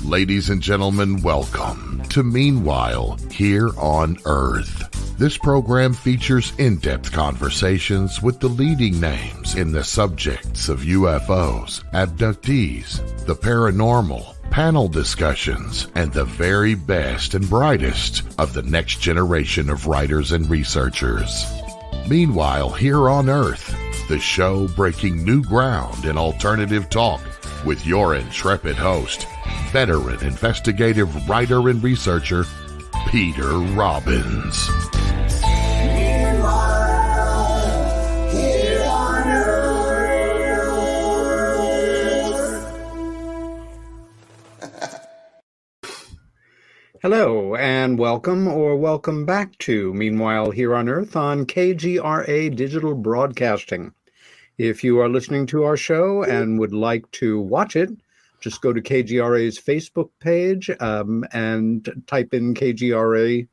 Ladies and gentlemen, welcome to Meanwhile Here on Earth. This program features in-depth conversations with the leading names in the subjects of UFOs, abductees, the paranormal, panel discussions, and the very best and brightest of the next generation of writers and researchers. Meanwhile Here on Earth, the show breaking new ground in alternative talk with your intrepid host, veteran investigative writer and researcher, Peter Robbins. Hello, and welcome back to Meanwhile Here on Earth on KGRA Digital Broadcasting. If you are listening to our show and would like to watch it, just go to KGRA's Facebook page and type in KGRA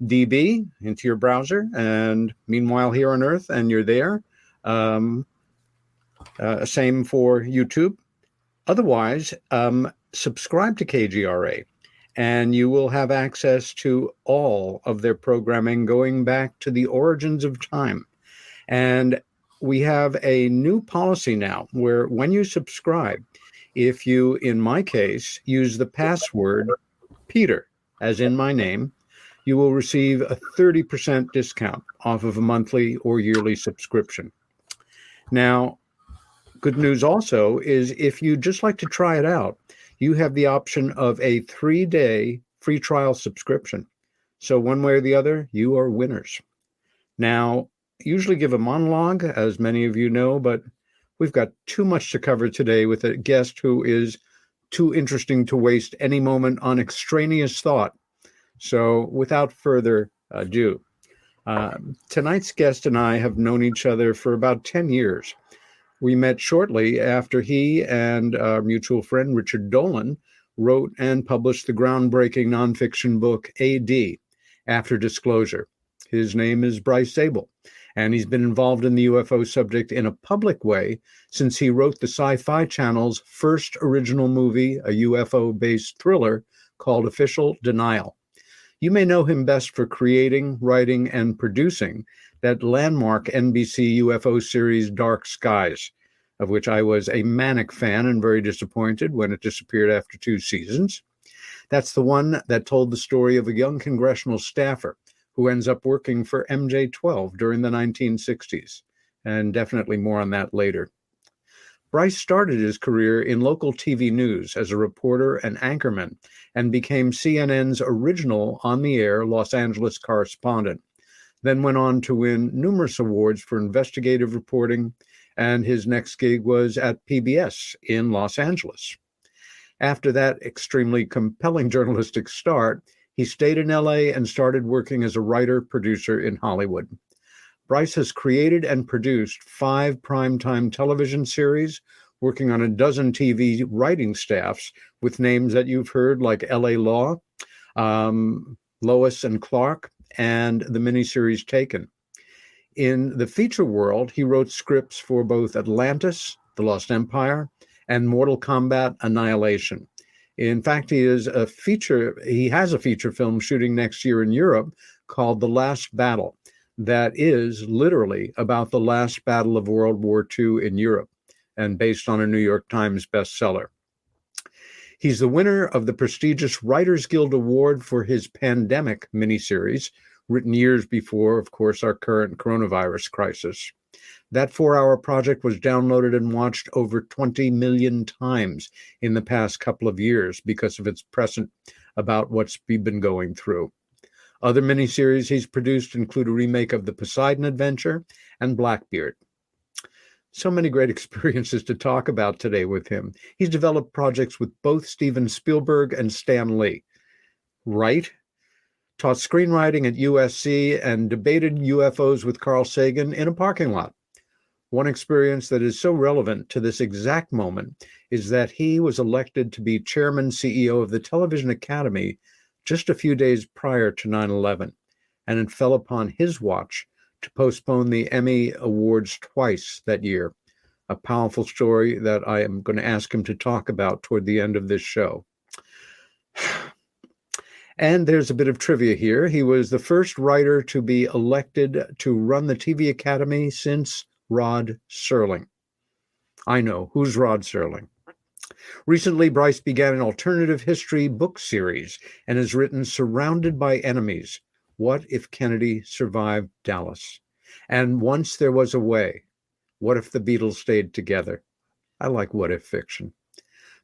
DB into your browser, and Meanwhile Here on Earth, and you're there. Same for YouTube. Otherwise, subscribe to KGRA, and you will have access to all of their programming going back to the origins of time. And we have a new policy now where when you subscribe, if you, in my case, use the password Peter, as in my name, you will receive a 30% discount off of a monthly or yearly subscription. Now, good news also is if you just like to try it out, you have the option of a 3-day free trial subscription. So one way or the other, you are winners. Now, usually give a monologue, as many of you know, but we've got too much to cover today with a guest who is too interesting to waste any moment on extraneous thought. So without further ado, tonight's guest and I have known each other for about 10 years. We met shortly after he and our mutual friend Richard Dolan wrote and published the groundbreaking nonfiction book AD, After Disclosure. His name is Bryce Zabel, and he's been involved in the UFO subject in a public way since he wrote the Sci-Fi Channel's first original movie, a UFO-based thriller called Official Denial. You may know him best for creating, writing, and producing that landmark NBC UFO series Dark Skies, of which I was a manic fan and very disappointed when it disappeared after 2 seasons. That's the one that told the story of a young congressional staffer who ends up working for MJ-12 during the 1960s, and definitely more on that later. Bryce started his career in local TV news as a reporter and anchorman, and became CNN's original on-the-air Los Angeles correspondent, then went on to win numerous awards for investigative reporting, and his next gig was at PBS in Los Angeles. After that extremely compelling journalistic start, he stayed in LA and started working as a writer-producer in Hollywood. Bryce has created and produced 5 primetime television series, working on a dozen TV writing staffs with names that you've heard like LA Law, Lois and Clark, and the miniseries Taken. In the feature world, he wrote scripts for both Atlantis, The Lost Empire, and Mortal Kombat Annihilation. In fact, he has a feature film shooting next year in Europe called The Last Battle that is literally about the last battle of World War II in Europe and based on a New York Times bestseller. He's the winner of the prestigious Writers Guild Award for his Pandemic miniseries, written years before, of course, our current coronavirus crisis. That 4-hour project was downloaded and watched over 20 million times in the past couple of years because of its precedent about what's been going through. Other miniseries he's produced include a remake of The Poseidon Adventure and Blackbeard. So many great experiences to talk about today with him. He's developed projects with both Steven Spielberg and Stan Lee. Taught screenwriting at USC and debated UFOs with Carl Sagan in a parking lot. One experience that is so relevant to this exact moment is that he was elected to be chairman CEO of the Television Academy just a few days prior to 9/11, and it fell upon his watch to postpone the Emmy Awards twice that year, a powerful story that I am going to ask him to talk about toward the end of this show. And there's a bit of trivia here. He was the first writer to be elected to run the TV Academy since Rod Serling. I know, who's Rod Serling? Recently, Bryce began an alternative history book series and has written Surrounded by Enemies, What If Kennedy Survived Dallas? And Once There Was a Way, What If the Beatles Stayed Together? I like what if fiction.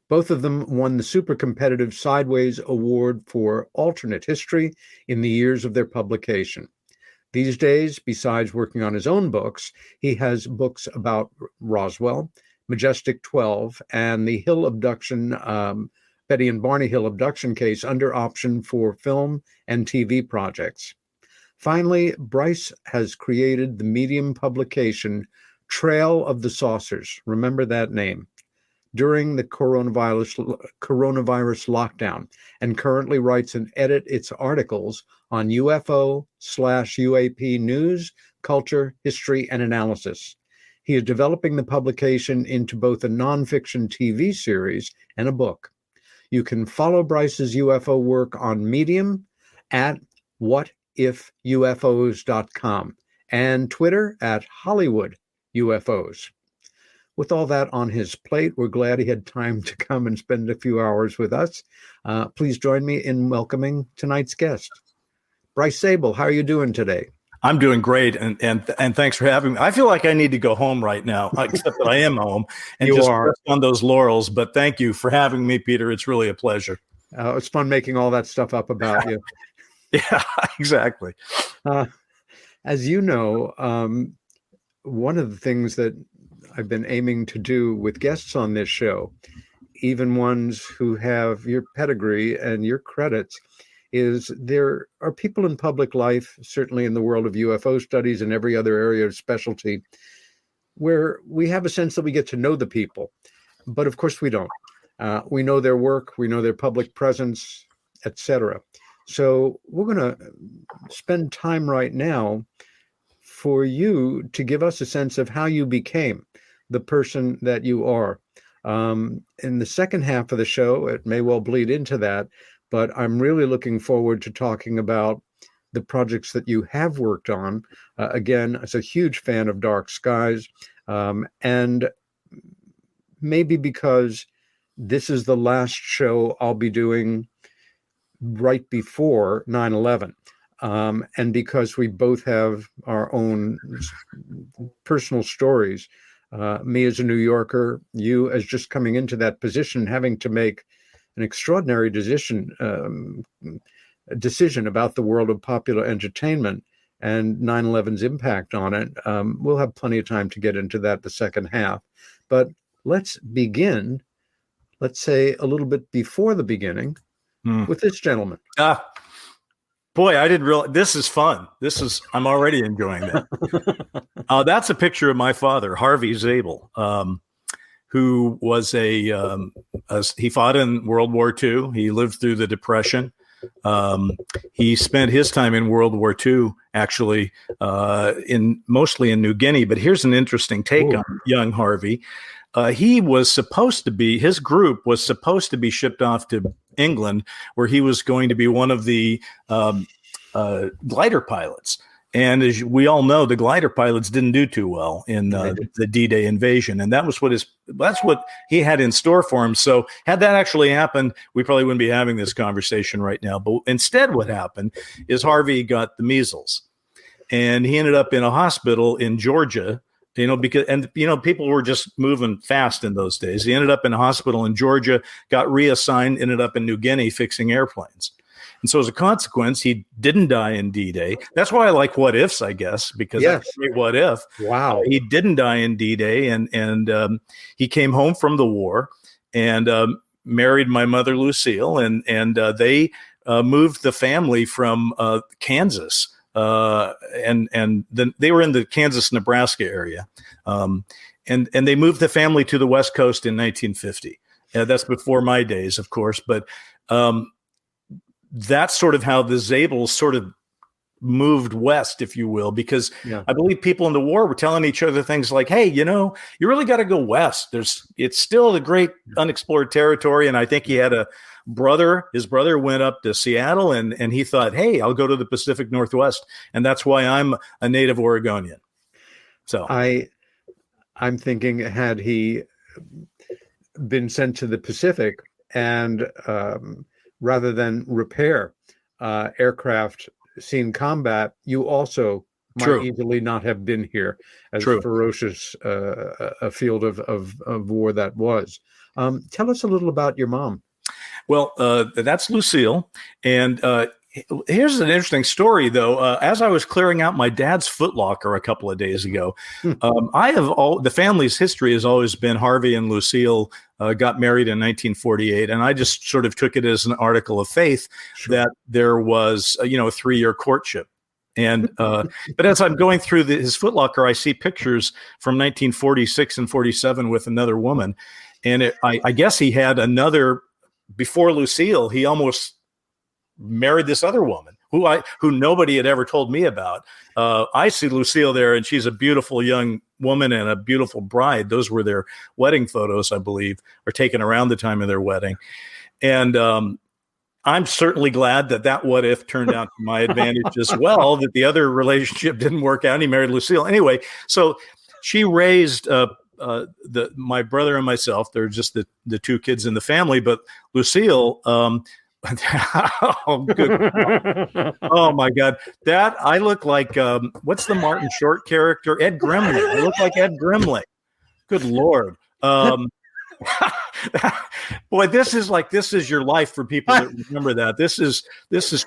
Both of them won the super competitive Sideways Award for alternate history in the years of their publication. These days, besides working on his own books, he has books about Roswell, Majestic 12, and the Hill abduction, Betty and Barney Hill abduction case under option for film and TV projects. Finally, Bryce has created the medium publication Trail of the Saucers. Remember that name. During the coronavirus lockdown, and currently writes and edits its articles on UFO/UAP news, culture, history, and analysis. He is developing the publication into both a nonfiction TV series and a book. You can follow Bryce's UFO work on Medium at whatifufos.com and Twitter at Hollywood UFOs. With all that on his plate, we're glad he had time to come and spend a few hours with us. Please join me in welcoming tonight's guest. Bryce Zabel, how are you doing today? I'm doing great, and thanks for having me. I feel like I need to go home right now, except that I am home and You just are. rest on those laurels. But thank you for having me, Peter. It's really a pleasure. It's fun making all that stuff up about you. Yeah, exactly. As you know, one of the things that I've been aiming to do with guests on this show, even ones who have your pedigree and your credits, is there are people in public life, certainly in the world of UFO studies and every other area of specialty, where we have a sense that we get to know the people. But of course we don't. We know their work, we know their public presence, etc. So we're going to spend time right now for you to give us a sense of how you became the person that you are. In the second half of the show, it may well bleed into that, but I'm really looking forward to talking about the projects that you have worked on. Again, as a huge fan of Dark Skies, and maybe because this is the last show I'll be doing right before 9/11. And because we both have our own personal stories, me as a New Yorker, you as just coming into that position, having to make an extraordinary decision about the world of popular entertainment and 9/11's impact on it. We'll have plenty of time to get into that the second half. But let's begin, let's say a little bit before the beginning, with this gentleman. Boy, I didn't realize this is fun. I'm already enjoying that. That's a picture of my father, Harvey Zabel, who was he fought in World War II. He lived through the Depression. He spent his time in World War II, actually, mostly in New Guinea. But here's an interesting take on young Harvey. His group was supposed to be shipped off to England, where he was going to be one of the glider pilots. And as we all know, the glider pilots didn't do too well in the D-Day invasion, and that's what he had in store for him. So, had that actually happened, we probably wouldn't be having this conversation right now. But instead, what happened is Harvey got the measles, and he ended up in a hospital in Georgia. Because people were just moving fast in those days. He ended up in a hospital in Georgia, got reassigned, ended up in New Guinea fixing airplanes. And so as a consequence, he didn't die in D-Day. That's why I like what ifs, I guess, because that's a great what if. Wow. He didn't die in D-Day, and he came home from the war and married my mother, Lucille, and they moved the family from Kansas. And then they were in the Kansas-Nebraska area. And they moved the family to the West Coast in 1950. That's before my days, of course, but that's sort of how the Zabels sort of moved west, if you will, because Yeah. I believe people in the war were telling each other things like, hey, you really got to go west. It's still the great unexplored territory. And I think he had a brother. His brother went up to Seattle and he thought, hey, I'll go to the Pacific Northwest. And that's why I'm a native Oregonian. So I'm thinking, had he been sent to the Pacific and rather than repair aircraft seen combat, you also might easily not have been here, as ferocious a field of war that was. Tell us a little about your mom. Well, that's Lucille. And here's an interesting story, though. As I was clearing out my dad's footlocker a couple of days ago, the family's history has always been Harvey and Lucille got married in 1948. And I just sort of took it as an article of faith that there was, a 3-year courtship. And but as I'm going through his footlocker, I see pictures from 1946 and 47 with another woman. And I guess he had another, before Lucille, he almost married this other woman who nobody had ever told me about. I see Lucille there, and she's a beautiful young woman and a beautiful bride. Those were their wedding photos, I believe, or taken around the time of their wedding. And I'm certainly glad that what if turned out to my advantage as well, that the other relationship didn't work out and he married Lucille. Anyway, so she raised my brother and myself. They're just the two kids in the family, but Lucille, oh, good. Oh my God. That I look like, what's the Martin Short character? Ed Grimley. I look like Ed Grimley. Good Lord. Boy, this is your life for people that remember that. This is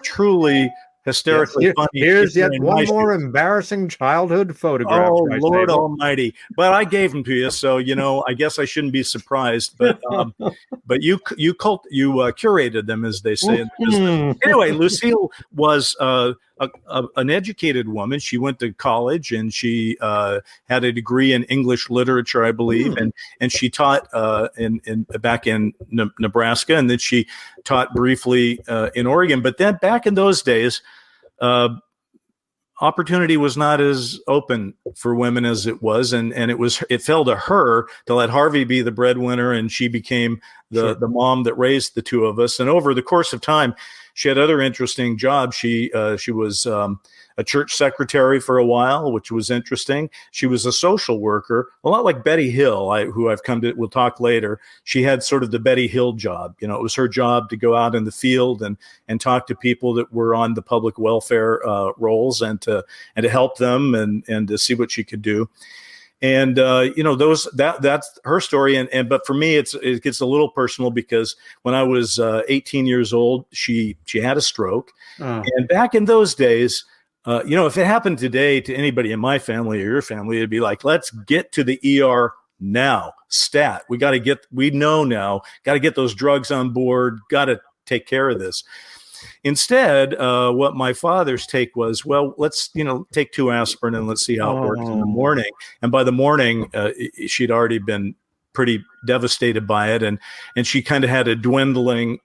truly hysterically funny. Here's yet one more embarrassing childhood photograph. Oh, Lord Almighty! But I gave them to you, so I guess I shouldn't be surprised. But you curated them, as they say in the business. Anyway, Lucille was an educated woman. She went to college and she had a degree in English literature, I believe, and she taught back in Nebraska, and then she taught briefly in Oregon. But then back in those days, opportunity was not as open for women as it was, and it fell to her to let Harvey be the breadwinner, and she became the mom that raised the two of us. And over the course of time, she had other interesting jobs. She was a church secretary for a while, which was interesting. She was a social worker, a lot like Betty Hill, who we'll talk later. She had sort of the Betty Hill job. It was her job to go out in the field and talk to people that were on the public welfare roles and to help them and to see what she could do. And that's her story. But for me, it gets a little personal because when I was 18 years old, she had a stroke. And back in those days, if it happened today to anybody in my family or your family, it'd be like, let's get to the ER now. Stat. We know now, got to get those drugs on board, got to take care of this. Instead, what my father's take was, well, let's, take 2 aspirin and let's see how it works in the morning. And by the morning, she'd already been pretty devastated by it. And she kind of had a dwindling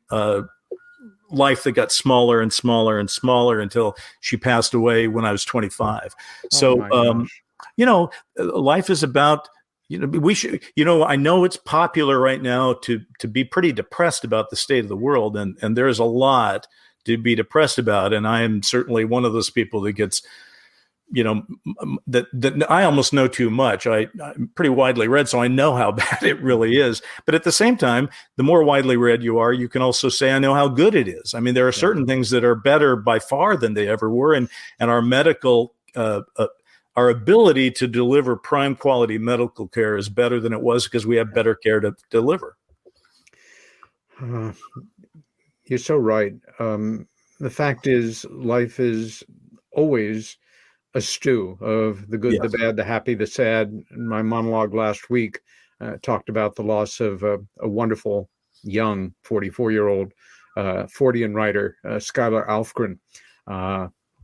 life that got smaller and smaller and smaller until she passed away when I was 25. So, life is about, we should, I know it's popular right now to be pretty depressed about the state of the world. And there's a lot to be depressed about. And I am certainly one of those people that gets, that I almost know too much. I'm pretty widely read, so I know how bad it really is. But at the same time, the more widely read you are, you can also say, I know how good it is. I mean, there are certain things that are better by far than they ever were. And our medical, our ability to deliver prime quality medical care is better than it was because we have better care to deliver. You're so right. The fact is, life is always a stew of the good, the bad, the happy, the sad. My monologue last week talked about the loss of a wonderful young 44-year-old Fortean writer, Skylar Alfgren,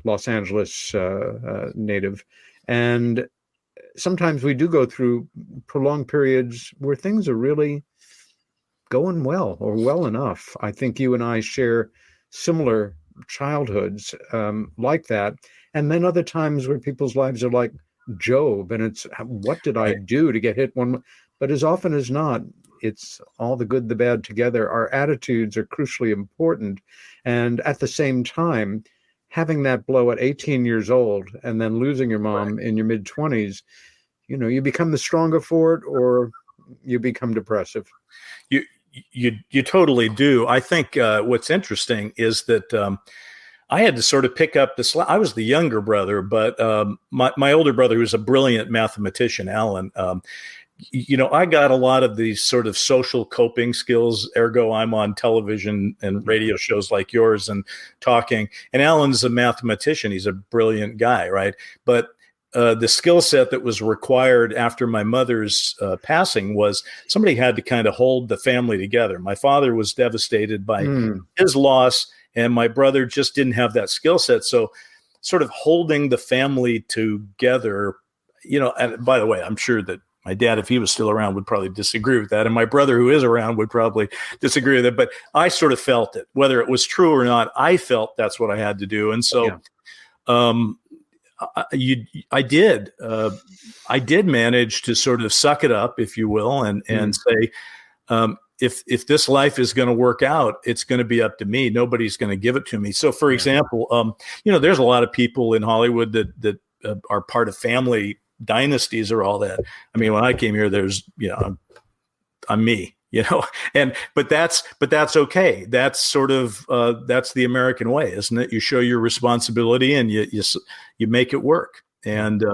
Los Angeles native. And sometimes we do go through prolonged periods where things are really going well or well enough. I think you and I share similar childhoods like that. And then other times where people's lives are like Job, and it's, what did I do to get hit one? But as often as not, it's all the good, the bad together. Our attitudes are crucially important. And at the same time, having that blow at 18 years old and then losing your mom in your mid 20s, you become the stronger for it, or you become depressive. You totally do. I think what's interesting is that I had to sort of pick up this. I was the younger brother, but my older brother, who was a brilliant mathematician, Alan, I got a lot of these sort of social coping skills. Ergo, I'm on television and radio shows like yours and talking. And Alan's a mathematician. He's a brilliant guy, right? But the skill set that was required after my mother's passing was somebody had to kind of hold the family together. My father was devastated by his loss, and my brother just didn't have that skill set. So sort of holding the family together, and by the way, I'm sure that my dad, if he was still around, would probably disagree with that. And my brother, who is around, would probably disagree with it. But I sort of felt it. Whether it was true or not, I felt that's what I had to do. And so I did manage to sort of suck it up, if you will, and say, if this life is going to work out, it's going to be up to me. Nobody's going to give it to me. So, for example, there's a lot of people in Hollywood that are part of family dynasties or all that. I mean, when I came here, there's, I'm me, but that's okay. That's sort of, that's the American way, isn't it? You show your responsibility and you make it work. And,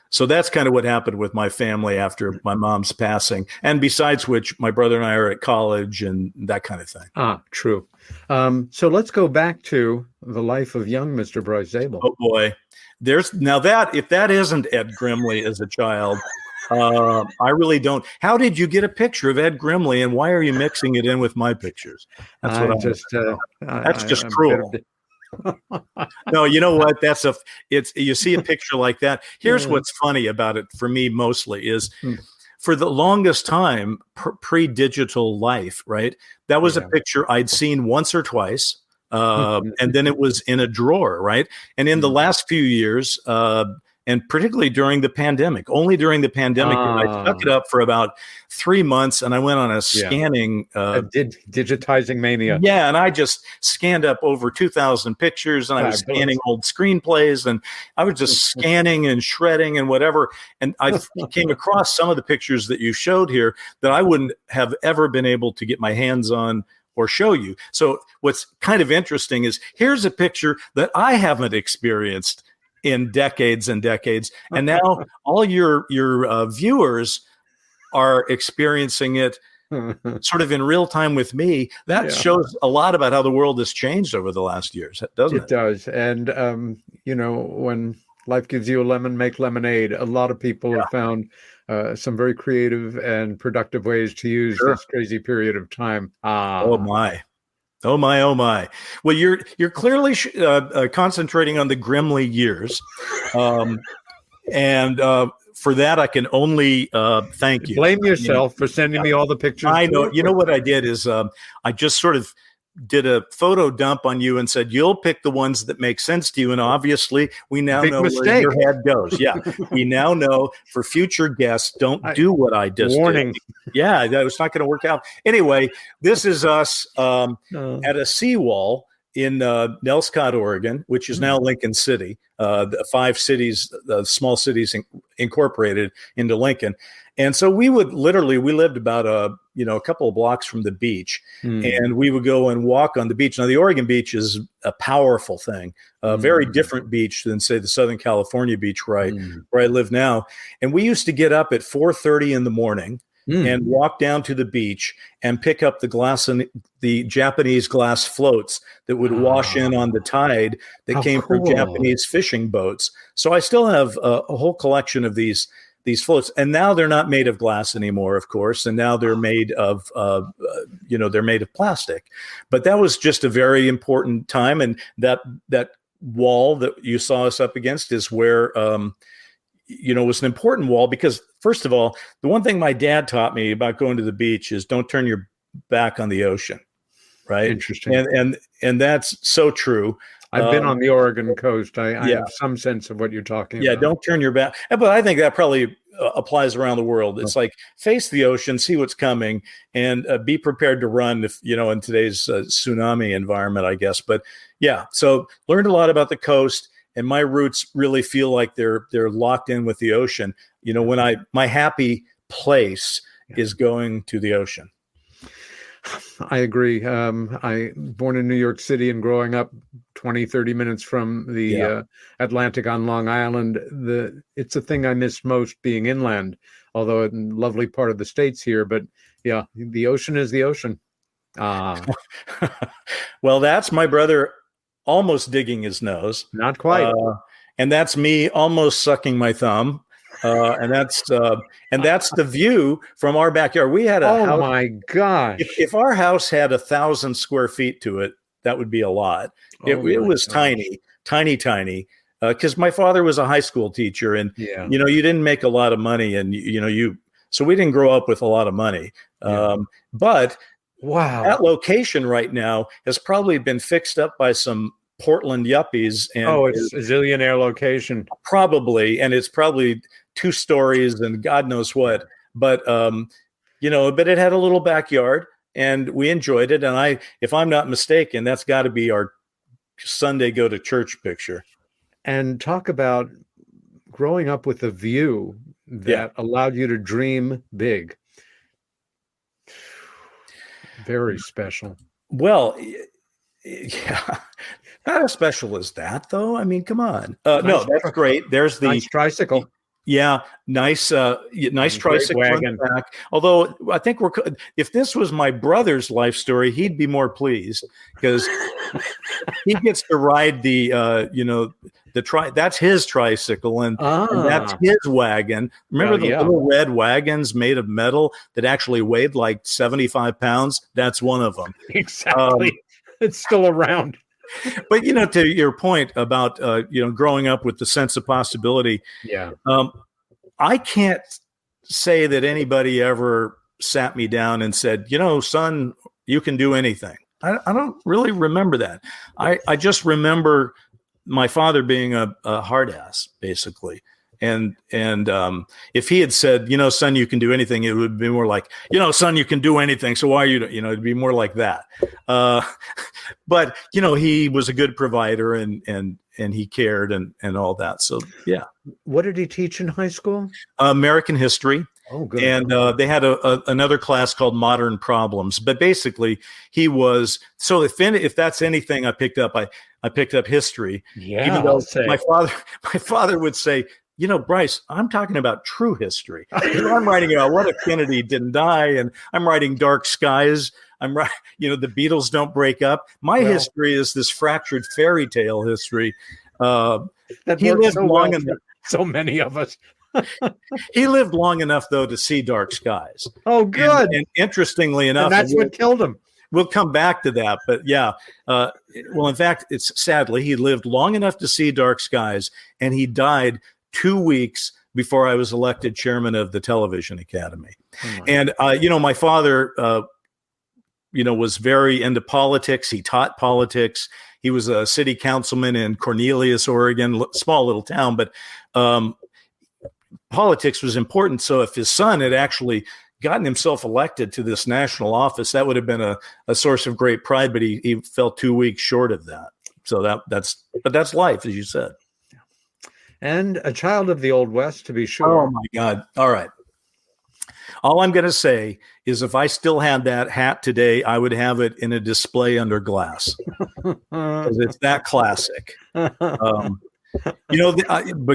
so that's kind of what happened with my family after my mom's passing. And besides which, my brother and I are at college and that kind of thing. Ah, true. So let's go back to the life of young Mr. Bryce Zabel. Oh boy. If that isn't Ed Grimley as a child, I really don't. How did you get a picture of Ed Grimley, and why are you mixing it in with my pictures? That's what that's just cruel. No, you know what? You see a picture like that. Here's what's funny about it for me mostly is for the longest time, pre-digital life, right? That was a picture I'd seen once or twice. And then it was in a drawer, right? And in the last few years, and particularly during the pandemic, only during the pandemic, I stuck it up for about 3 months, and I went on a scanning. Digitizing mania. Yeah, and I just scanned up over 2,000 pictures, and I was scanning old screenplays, and I was just scanning and shredding and whatever. And I came across some of the pictures that you showed here that I wouldn't have ever been able to get my hands on or show you. So what's kind of interesting is here's a picture that I haven't experienced in decades and decades. And now all your viewers are experiencing it sort of in real time with me. That shows a lot about how the world has changed over the last years, doesn't it? It does. And, when life gives you a lemon, make lemonade. A lot of people have found some very creative and productive ways to use this crazy period of time. Oh my. Well, you're clearly concentrating on the Grimley years. And for that, I can only thank you. Blame yourself for sending me all the pictures. I know. You know what I did is I just sort of did a photo dump on you and said, you'll pick the ones that make sense to you. And obviously we now know where your head goes. Yeah. We now know for future guests, don't do what I just warning. did. Yeah. That was not going to work out. Anyway, this is us at a seawall in Nelscott, Oregon, which is now Lincoln City, the 5 cities, small cities incorporated into Lincoln. And so we lived about a couple of blocks from the beach, and we would go and walk on the beach. Now, the Oregon beach is a powerful thing, a very different beach than, say, the Southern California beach where I live now. And we used to get up at 4:30 in the morning and walk down to the beach and pick up the Japanese glass floats that would wash in on the tide that came from Japanese fishing boats. So I still have a whole collection of these floats, and now they're not made of glass anymore, of course, and now they're made of they're made of plastic. But that was just a very important time, and that wall that you saw us up against is where was an important wall because, first of all, the one thing my dad taught me about going to the beach is don't turn your back on the ocean. right? Interesting. And that's so true. I've been on the Oregon coast. I yeah. have some sense of what you're talking Yeah, about. don't turn your back. But I think that probably applies around the world. It's like face the ocean, see what's coming, and be prepared to run if in today's tsunami environment, I guess. But yeah, so learned a lot about the coast, and my roots really feel like they're locked in with the ocean. When my happy place is going to the ocean. I agree. I born in New York City and growing up 20, 30 minutes from the Atlantic on Long Island. It's a thing I miss most, being inland, although a lovely part of the States here. But yeah, the ocean is the ocean. Well, that's my brother almost digging his nose. Not quite. And that's me almost sucking my thumb. And that's the view from our backyard. We had a house. Oh my gosh! If our house had 1,000 square feet to it, that would be a lot. It was tiny. Because my father was a high school teacher, and you didn't make a lot of money, and so we didn't grow up with a lot of money. But wow, that location right now has probably been fixed up by some Portland yuppies. And it's a zillionaire location. Probably, and it's probably 2 stories and God knows what. But but it had a little backyard, and we enjoyed it. And if I'm not mistaken, that's got to be our Sunday go to church picture. And talk about growing up with a view that allowed you to dream big. Very special. Well, yeah. Not as special as that, though. I mean, come on. No, that's great. There's the nice tricycle. Yeah, nice tricycle wagon. Back. Although I think if this was my brother's life story, he'd be more pleased because he gets to ride that's his tricycle and that's his wagon. Remember the little red wagons made of metal that actually weighed like 75 pounds? That's one of them. Exactly. It's still around. But to your point about growing up with the sense of possibility, I can't say that anybody ever sat me down and said, son, you can do anything. I don't really remember that. I just remember my father being a hard ass, basically. And if he had said, son, you can do anything, it would be more like, son, you can do anything. So why are you, it'd be more like that. But, he was a good provider and he cared and all that. So, yeah. What did he teach in high school? American history. Oh, good. And they had another class called Modern Problems. But basically, he was so if that's anything I picked up, I picked up history. Yeah, even though my father would say, Bryce, I'm talking about true history. I'm writing about what if Kennedy didn't die, and I'm writing Dark Skies. I'm right. The Beatles don't break up. My history is this fractured fairy tale history. He lived so long enough. So many of us. He lived long enough, though, to see Dark Skies. Oh, good. And interestingly enough, and that's what killed him. We'll come back to that, but yeah. In fact, it's sadly he lived long enough to see Dark Skies, and he died 2 weeks before I was elected chairman of the Television Academy. And my father, was very into politics. He taught politics. He was a city councilman in Cornelius, Oregon, small little town, but politics was important. So if his son had actually gotten himself elected to this national office, that would have been a source of great pride, but he fell 2 weeks short of that. So that's life, as you said. And a child of the Old West, to be sure. Oh my God. All right. All I'm going to say is if I still had that hat today, I would have it in a display under glass because it's that classic. But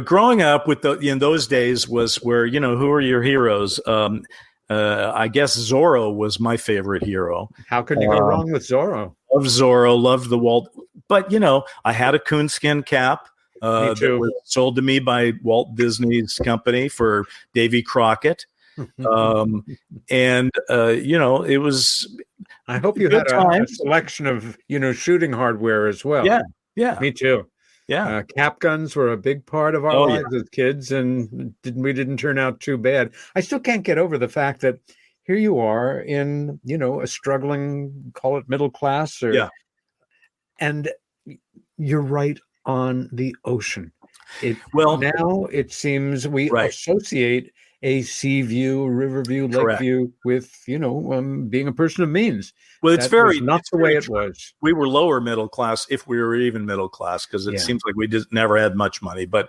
growing up in those days was where, who are your heroes? I guess Zorro was my favorite hero. How could you go wrong with Zorro? Loved Zorro, loved the Walt. But, I had a coonskin cap that was sold to me by Walt Disney's company for Davy Crockett. It was. I hope you had a selection of shooting hardware as well. Yeah, me too. Yeah, cap guns were a big part of our lives as kids, and we didn't turn out too bad. I still can't get over the fact that here you are in, a struggling, call it middle class, Yeah. and you're right on the ocean. Now it seems we Right. associate a sea view, river view, lake Correct. view with, being a person of means. Well, That was not the way it was. We were lower middle class, if we were even middle class, because it seems like we just never had much money. But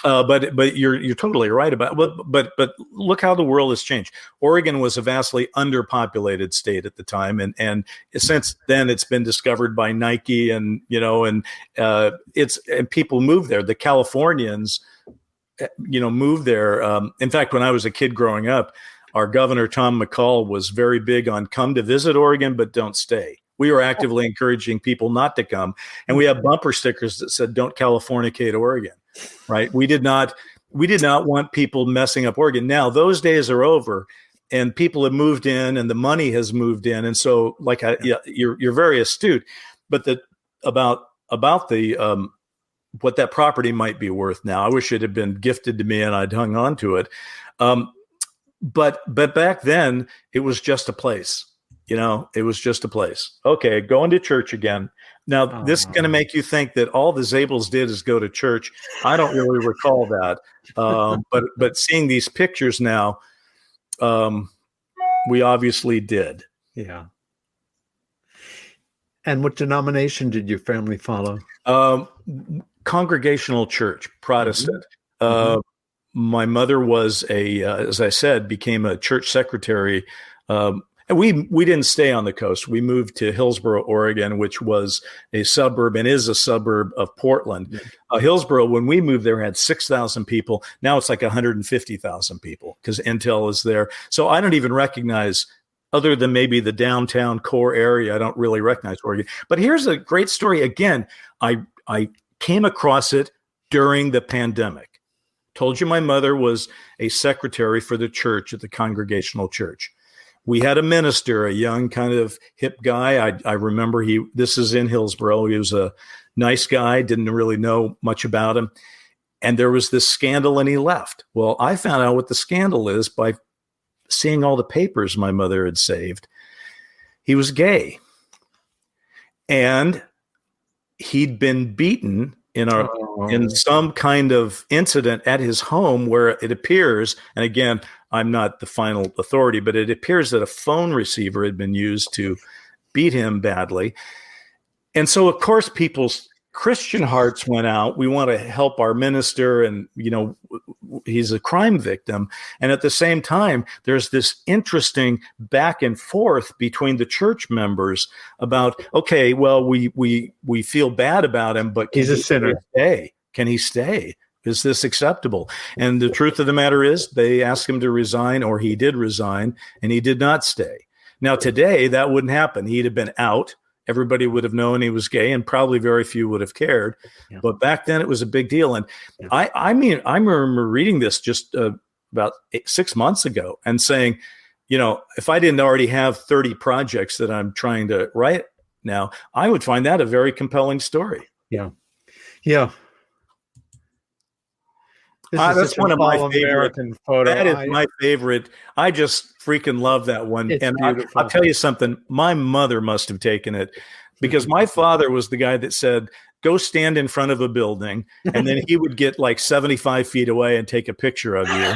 but you're totally right about. But look how the world has changed. Oregon was a vastly underpopulated state at the time, and since then it's been discovered by Nike, and and people moved there. The Californians, moved there. In fact, when I was a kid growing up, our governor, Tom McCall, was very big on come to visit Oregon, but don't stay. We were actively encouraging people not to come. And we have bumper stickers that said, don't Californicate Oregon, right? We did not want people messing up Oregon. Now, those days are over, and people have moved in, and the money has moved in. And so, you're very astute. But about the what that property might be worth now. I wish it had been gifted to me and I'd hung on to it. But back then it was just a place, it was just a place. Okay. Going to church again. Now this is going to make you think that all the Zabels did is go to church. I don't really recall that. But seeing these pictures now, we obviously did. Yeah. And what denomination did your family follow? Congregational church, Protestant. My mother was as I said, became a church secretary. And we didn't stay on the coast. We moved to Hillsboro, Oregon, which was a suburb and is a suburb of Portland. Hillsboro, when we moved there, had 6,000 people. Now it's like 150,000 people because Intel is there. So I don't even recognize, other than maybe the downtown core area, I don't really recognize Oregon. But here's a great story. Again, I came across it during the pandemic. Told you my mother was a secretary for the church at the Congregational Church. We had a minister, a young kind of hip guy. I remember this is in Hillsboro. He was a nice guy, didn't really know much about him. And there was this scandal and he left. Well, I found out what the scandal is by seeing all the papers my mother had saved. He was gay. And he'd been beaten in some kind of incident at his home where it appears, and again, I'm not the final authority, but it appears that a phone receiver had been used to beat him badly. And so, of course, people's Christian hearts went out. We want to help our minister, and, he's a crime victim. And at the same time, there's this interesting back and forth between the church members about, okay, well, we feel bad about him, but he's a sinner. Can he stay? Is this acceptable? And the truth of the matter is they asked him to resign, or he did resign, and he did not stay. Now, today, that wouldn't happen. He'd have been out. Everybody would have known he was gay, and probably very few would have cared. Yeah. But back then it was a big deal. And yeah. I remember reading this just about 6 months ago and saying, if I didn't already have 30 projects that I'm trying to write now, I would find that a very compelling story. Yeah. Yeah. That's one of my favorite photos. That is my favorite. I just freaking love that one. And I'll tell you something. My mother must have taken it because my father was the guy that said, go stand in front of a building. And then he would get like 75 feet away and take a picture of you.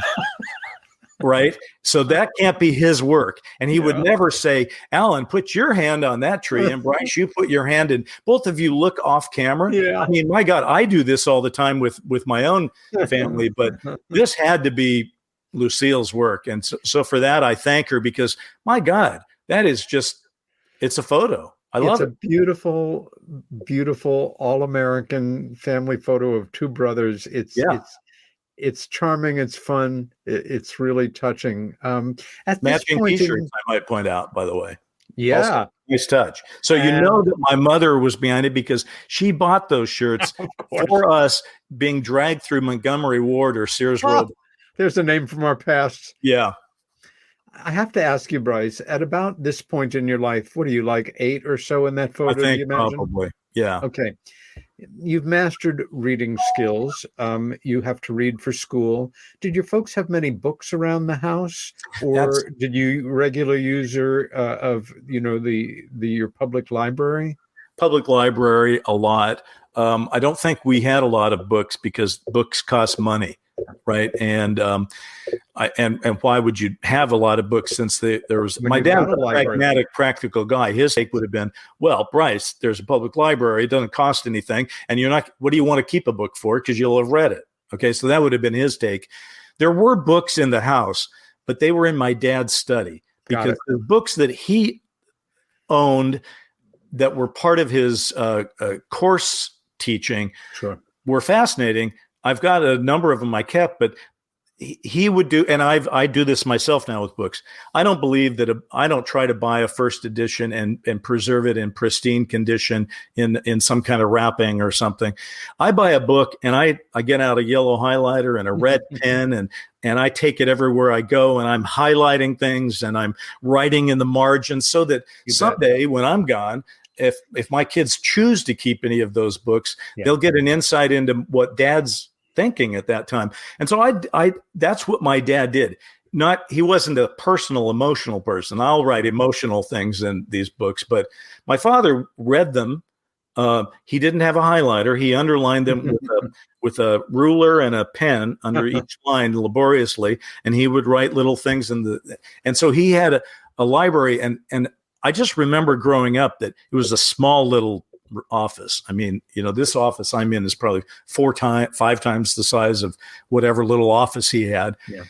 Right. So that can't be his work. And he would never say, Alan, put your hand on that tree. And Bryce, you put your hand in. Both of you look off camera. Yeah. I mean, my God, I do this all the time with my own family, but this had to be Lucille's work. And so for that, I thank her because, my God, that is just, it's a photo. I love it. It's a beautiful, beautiful all-American family photo of two brothers. It's charming. It's fun. It's really touching. At matching this point T-shirts, I might point out, by the way. Yeah. Also, nice touch. So you know that my mother was behind it because she bought those shirts for us being dragged through Montgomery Ward or Sears Road. There's a name from our past. Yeah. I have to ask you, Bryce, at about this point in your life, what are you, like 8 or so in that photo? I think probably. Yeah. Okay. you've mastered reading skills. You have to read for school. Did your folks have many books around the house, That's or did you regular user of the your public library? public library a lot. I don't think we had a lot of books because books cost money, right? And and why would you have a lot of books since there was When my you've dad got was a a library. pragmatic, practical guy. His take would have been, well, Bryce, there's a public library. It doesn't cost anything, and you're not. What do you want to keep a book for? Because you'll have read it. Okay, so that would have been his take. There were books in the house, but they were in my dad's study because the books that he owned that were part of his course teaching were fascinating. I've got a number of them I kept, but he would do, and I do this myself now with books. I don't believe that I don't try to buy a first edition and preserve it in pristine condition in some kind of wrapping or something. I buy a book and I get out a yellow highlighter and a red pen and I take it everywhere I go and I'm highlighting things and I'm writing in the margins so that someday when I'm gone, if my kids choose to keep any of those books, they'll get an insight into what Dad's thinking at that time. And so I that's what my dad did. He wasn't a personal, emotional person. I'll write emotional things in these books, but my father read them. He didn't have a highlighter. He underlined them with a ruler and a pen under each line laboriously, and he would write little things and so he had a library and I just remember growing up that it was a small little office. I mean, this office I'm in is probably 5 times the size of whatever little office he had. Yeah.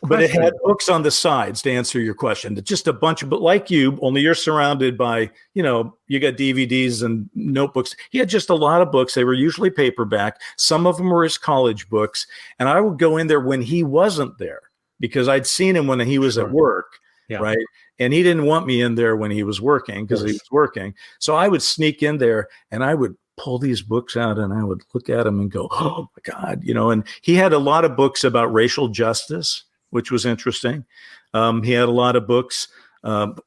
But it had books on the sides to answer your question. Just a bunch of, but like you, only you're surrounded by, you got DVDs and notebooks. He had just a lot of books. They were usually paperback. Some of them were his college books. And I would go in there when he wasn't there because I'd seen him when he was at work. Yeah. Right. And he didn't want me in there when he was working because he was working. So I would sneak in there and I would pull these books out and I would look at them and go, oh my God, and he had a lot of books about racial justice, which was interesting. He had a lot of books, about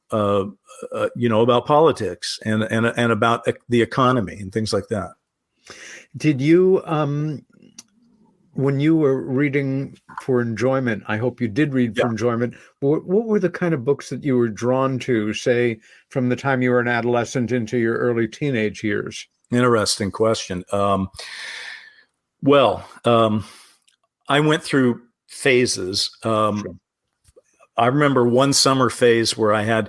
politics and about the economy and things like that. Did you, when you were reading for enjoyment, I hope you did read for enjoyment, what were the kind of books that you were drawn to, say, from the time you were an adolescent into your early teenage years? Interesting question. I went through phases. I remember one summer phase where I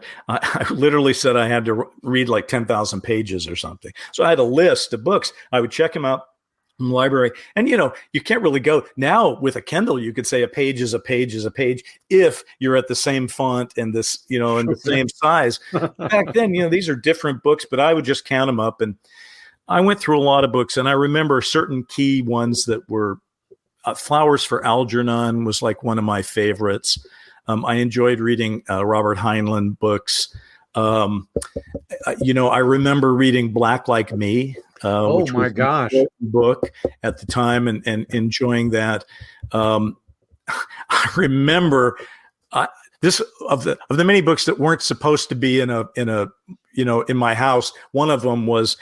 literally said I had to read like 10,000 pages or something. So I had a list of books. I would check them out from the library. And, you can't really go now with a Kindle. You could say a page is a page is a page if you're at the same font and this, and the same size. Back then, these are different books, but I would just count them up. And I went through a lot of books and I remember certain key ones that were Flowers for Algernon was like one of my favorites. I enjoyed reading Robert Heinlein books. I remember reading Black Like Me. Which was gosh, a book at the time and enjoying that. I remember this of the many books that weren't supposed to be in my house. One of them was,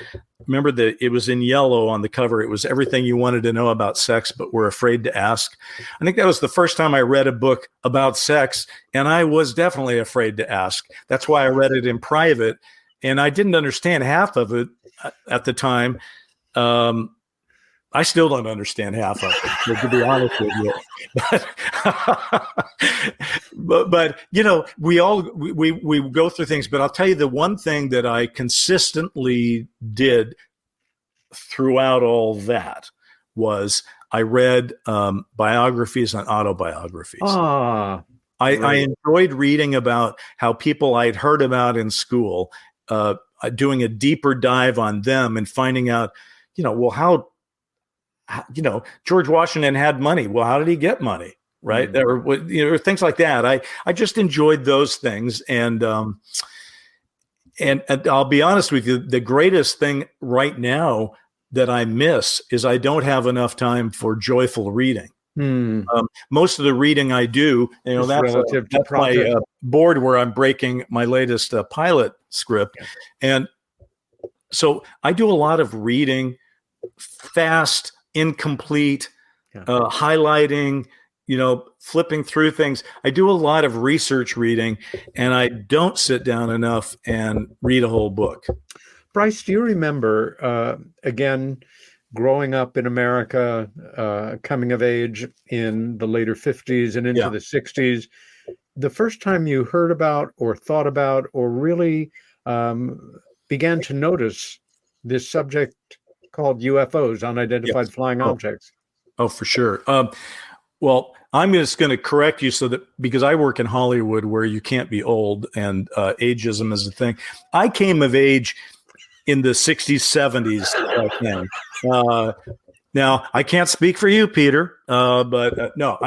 remember that it was in yellow on the cover. It was everything you wanted to know about sex, but were afraid to ask. I think that was the first time I read a book about sex, and I was definitely afraid to ask. That's why I read it in private, and I didn't understand half of it at the time. I still don't understand half of it, to be honest with you. But we go through things. But I'll tell you the one thing that I consistently did throughout all that was I read biographies and autobiographies. I enjoyed reading about how people I'd heard about in school, doing a deeper dive on them and finding out, how George Washington had money. Well, how did he get money? Right. Mm-hmm. Or things like that. I just enjoyed those things. And I'll be honest with you, the greatest thing right now that I miss is I don't have enough time for joyful reading. Most of the reading I do, that's my board where I'm breaking my latest pilot script. And So I do a lot of reading, fast, incomplete, highlighting, flipping through things. I do a lot of research reading, and I don't sit down enough and read a whole book. Bryce, do you remember, again, growing up in America, coming of age in the later 50s and into the 60s, the first time you heard about or thought about or really began to notice this subject called UFOs, unidentified flying objects? Oh, for sure. Well, I'm just going to correct you because I work in Hollywood where you can't be old and ageism is a thing. I came of age in the 60s, 70s. Now, I can't speak for you, Peter, but no,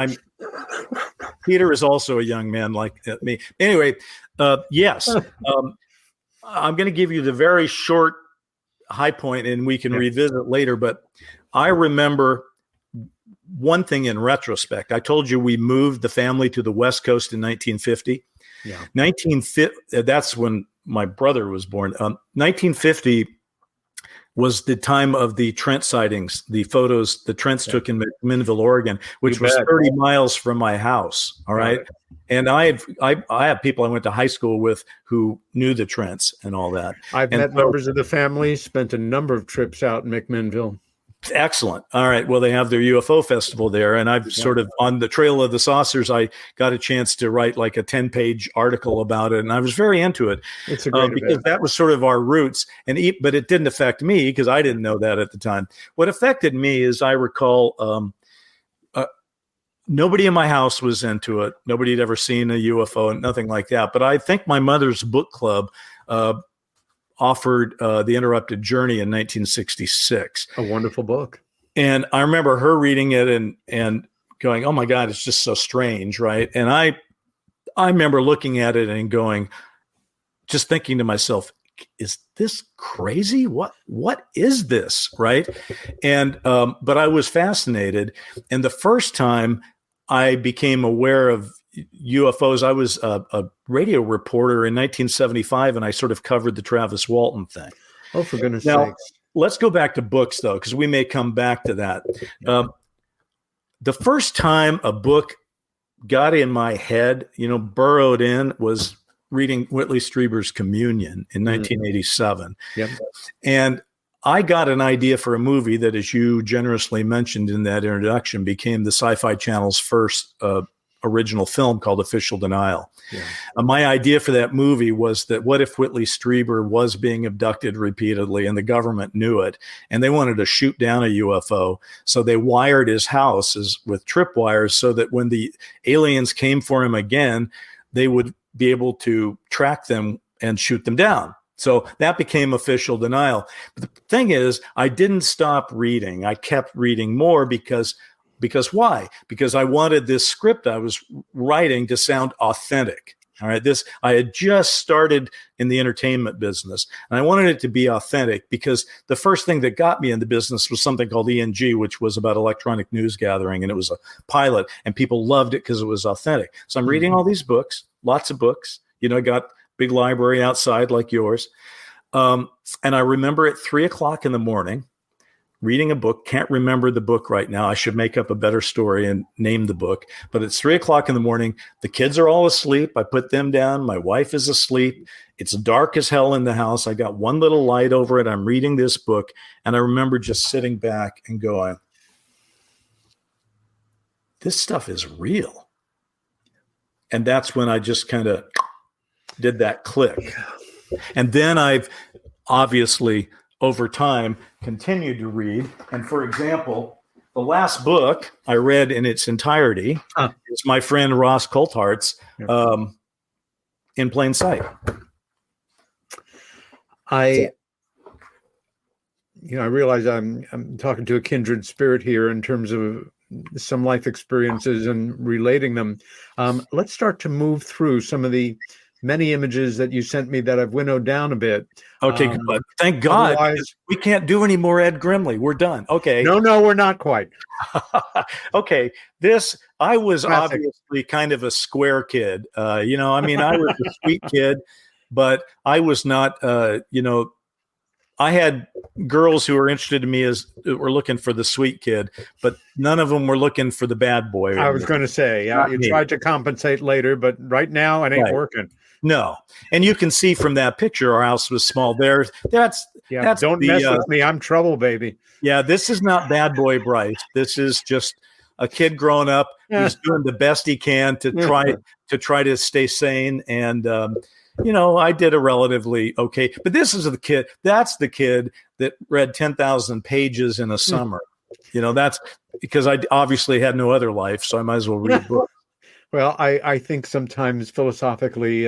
Peter is also a young man like me. Anyway, yes, I'm going to give you the very short high point, and we can revisit later. But I remember one thing in retrospect. I told you we moved the family to the West Coast in 1950. Yeah. 1950. That's when my brother was born. 1950 was the time of the Trent sightings, the photos the Trents took in McMinnville, Oregon, which was 30 miles from my house. All right. And I have people I went to high school with who knew the Trents and all that. I've met members of the family, spent a number of trips out in McMinnville. Excellent. All right. Well, they have their UFO festival there. And I've sort of, on the Trail of the Saucers, I got a chance to write like a 10-page article about it. And I was very into it. It's a great because that was sort of our roots. But it didn't affect me because I didn't know that at the time. What affected me is I recall nobody in my house was into it. Nobody had ever seen a UFO and nothing like that. But I think my mother's book club offered The Interrupted Journey in 1966. A wonderful book. And I remember her reading it and going, oh my God, it's just so strange, right? And I remember looking at it and going, just thinking to myself, is this crazy? What is this, right? And but I was fascinated. And the first time I became aware of UFOs, I was a radio reporter in 1975, and I sort of covered the Travis Walton thing. Oh, for goodness sakes. Let's go back to books, though, because we may come back to that. The first time a book got in my head, burrowed in, was reading Whitley Strieber's Communion in 1987. Yep. And I got an idea for a movie that, as you generously mentioned in that introduction, became the Sci-Fi Channel's first original film called Official Denial. Yeah. My idea for that movie was that what if Whitley Strieber was being abducted repeatedly and the government knew it, and they wanted to shoot down a UFO, so they wired his house with tripwires so that when the aliens came for him again, they would be able to track them and shoot them down. So that became Official Denial. But the thing is, I didn't stop reading. I kept reading more because why? Because I wanted this script I was writing to sound authentic. All right. I had just started in the entertainment business, and I wanted it to be authentic because the first thing that got me in the business was something called ENG, which was about electronic news gathering. And it was a pilot, and people loved it because it was authentic. So I'm reading all these books, lots of books, I got big library outside like yours. And I remember at 3:00 in the morning, reading a book, can't remember the book right now. I should make up a better story and name the book. But it's 3:00 in the morning. The kids are all asleep. I put them down. My wife is asleep. It's dark as hell in the house. I got one little light over it. I'm reading this book. And I remember just sitting back and going, this stuff is real. And that's when I just kind of did that click. And then I've obviously over time continued to read. And for example, the last book I read in its entirety is my friend Ross Coulthart's In Plain Sight. I realize I'm talking to a kindred spirit here in terms of some life experiences and relating them. Let's start to move through some of the many images that you sent me that I've winnowed down a bit. Okay, good. Thank God. We can't do any more Ed Grimley. We're done. Okay. No, we're not quite. Okay. I was obviously kind of a square kid. I was a sweet kid, but I was not, I I had girls who were interested in me were looking for the sweet kid, but none of them were looking for the bad boy. I was going to say, yeah, you tried to compensate later, but right now it ain't working. No. And you can see from that picture, our house was small. That's don't mess with me. I'm trouble, baby. Yeah. This is not bad boy Bryce. This is just a kid growing up. He's doing the best he can to try to stay sane. And, I did a relatively okay, but this is the kid. That's the kid that read 10,000 pages in a summer. That's because I obviously had no other life. So I might as well read books. Well, I think sometimes philosophically,